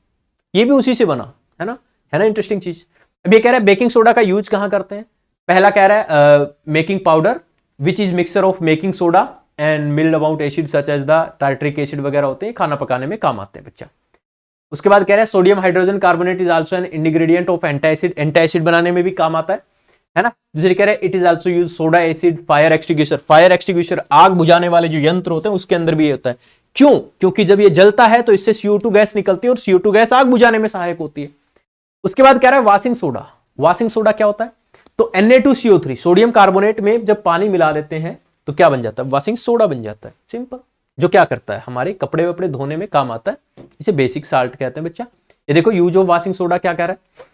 ये भी उसी से बना, है ना, है ना, इंटरेस्टिंग चीज। अब ये कह रहा है बेकिंग सोडा का यूज कहां करते हैं। पहला कह रहा है making powder which is mixture of making soda and mild amount acid such as the tartaric acid वगैरह होते हैं, खाना पकाने में काम आते हैं बच्चा। उसके बाद कह रहा है sodium hydrogen carbonate is also an ingredient of antacid, antacid बनाने में भी काम आता है ना। दूसरे कह रहे हैं it is also use soda acid fire extinguisher, fire extinguisher आग बुझाने वाले जो यंत्र होते हैं उसके अंदर भी ये होता है। क्यों, क्योंकि जब ये जलता है तो इससे CO2 गैस निकलती है और CO2 गैस आग बुझाने में सहायक होती है। उसके बाद कह रहा है वॉशिंग सोडा, वॉशिंग सोडा क्या होता है, तो Na2CO3 सोडियम कार्बोनेट में जब पानी मिला देते हैं तो क्या बन जाता है, वॉशिंग सोडा बन जाता है, सिंपल। जो क्या करता है, हमारे कपड़े वपड़े धोने में काम आता है, इसे बेसिक साल्ट कहते हैं बच्चा। ये देखो यूज ऑफ वॉशिंग सोडा क्या कह रहा है,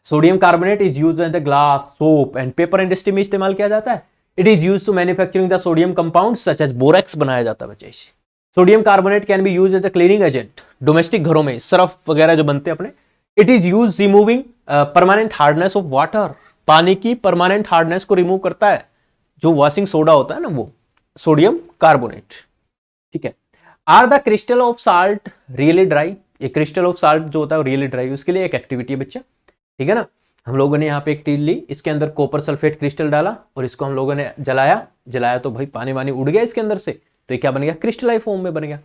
sodium carbonate is used in the glass, soap and paper industry में इस्तेमाल किया जाता है। It is used to manufacturing the sodium compound such as borax बनाया जाता है बच्चा इसे। Sodium carbonate can be used as a cleaning agent, domestic घरों में सर्फ वगैरह जो बनते हैं अपने। It is use removing permanent hardness of water, पानी की परमानेंट हार्डनेस को रिमूव करता है जो वॉशिंग सोडा होता है ना, वो सोडियम कार्बोनेट, ठीक है। Are the crystal of salt really dry, ये क्रिस्टल ऑफ साल्ट जो होता है वो रियली ड्राई, उसके लिए एक एक्टिविटी है बच्चा, ठीक है ना। हम लोगों ने यहाँ पे एक टील ली, इसके अंदर कॉपर सल्फेट क्रिस्टल डाला और इसको हम लोगों ने जलाया, जलाया तो भाई पानी वानी उड़ गया इसके अंदर से, तो ये क्या बन गया, क्रिस्टलाइन फॉर्म में बन गया,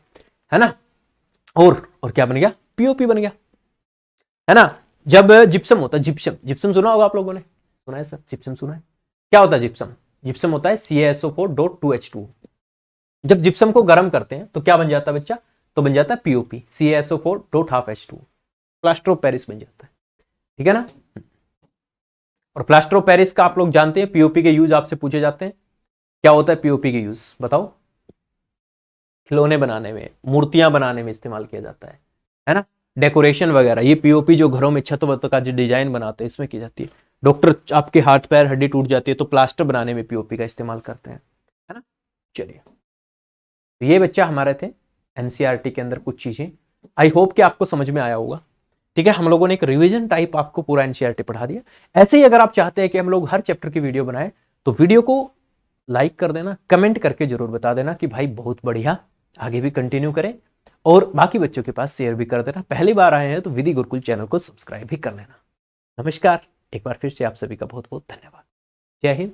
है ना। और क्या बन गया, POP बन गया, है ना। जब जिप्सम होता है, जिप्सम, जिप्सम सुना होगा आप लोगों ने, सुना है सर, जिप्सम सुना है। क्या होता है जिप्सम, जिप्सम होता है CaSO4.2H2। जब जिप्सम को गर्म करते हैं तो क्या बन जाता है बच्चा, तो बन जाता है POP, CaSO4.12H2, plaster of Paris बन जाता है, ठीक है ना। और प्लास्टर ऑफ पेरिस का आप लोग जानते हैं, POP के यूज आपसे पूछे जाते हैं। क्या होता है POP के यूज बताओ, खिलौने बनाने में, मूर्तियां बनाने में इस्तेमाल किया जाता है ना, डेकोरेशन वगैरह। ये POP जो घरों में छत वत का जो डिजाइन बनाते हैं इसमें की जाती है। डॉक्टर आपके हाथ पैर हड्डी टूट जाती है तो प्लास्टर बनाने में POP का इस्तेमाल करते हैं, है ना। चलिए, तो ये बच्चा हमारे थे NCERT के अंदर कुछ चीजें, आई होप कि आपको समझ में आया होगा, ठीक है। हम लोगों ने एक रिवीजन टाइप आपको पूरा NCERT पढ़ा दिया। ऐसे ही अगर आप चाहते हैं कि हम लोग हर चैप्टर की वीडियो बनाएं तो वीडियो को लाइक कर देना, कमेंट करके जरूर बता देना कि भाई बहुत बढ़िया, आगे भी कंटिन्यू करें, और बाकी बच्चों के पास शेयर भी कर देना। पहली बार आए हैं तो विधि गुरुकुल चैनल को सब्सक्राइब भी कर लेना। नमस्कार, एक बार फिर से आप सभी का बहुत बहुत धन्यवाद। जय हिंद,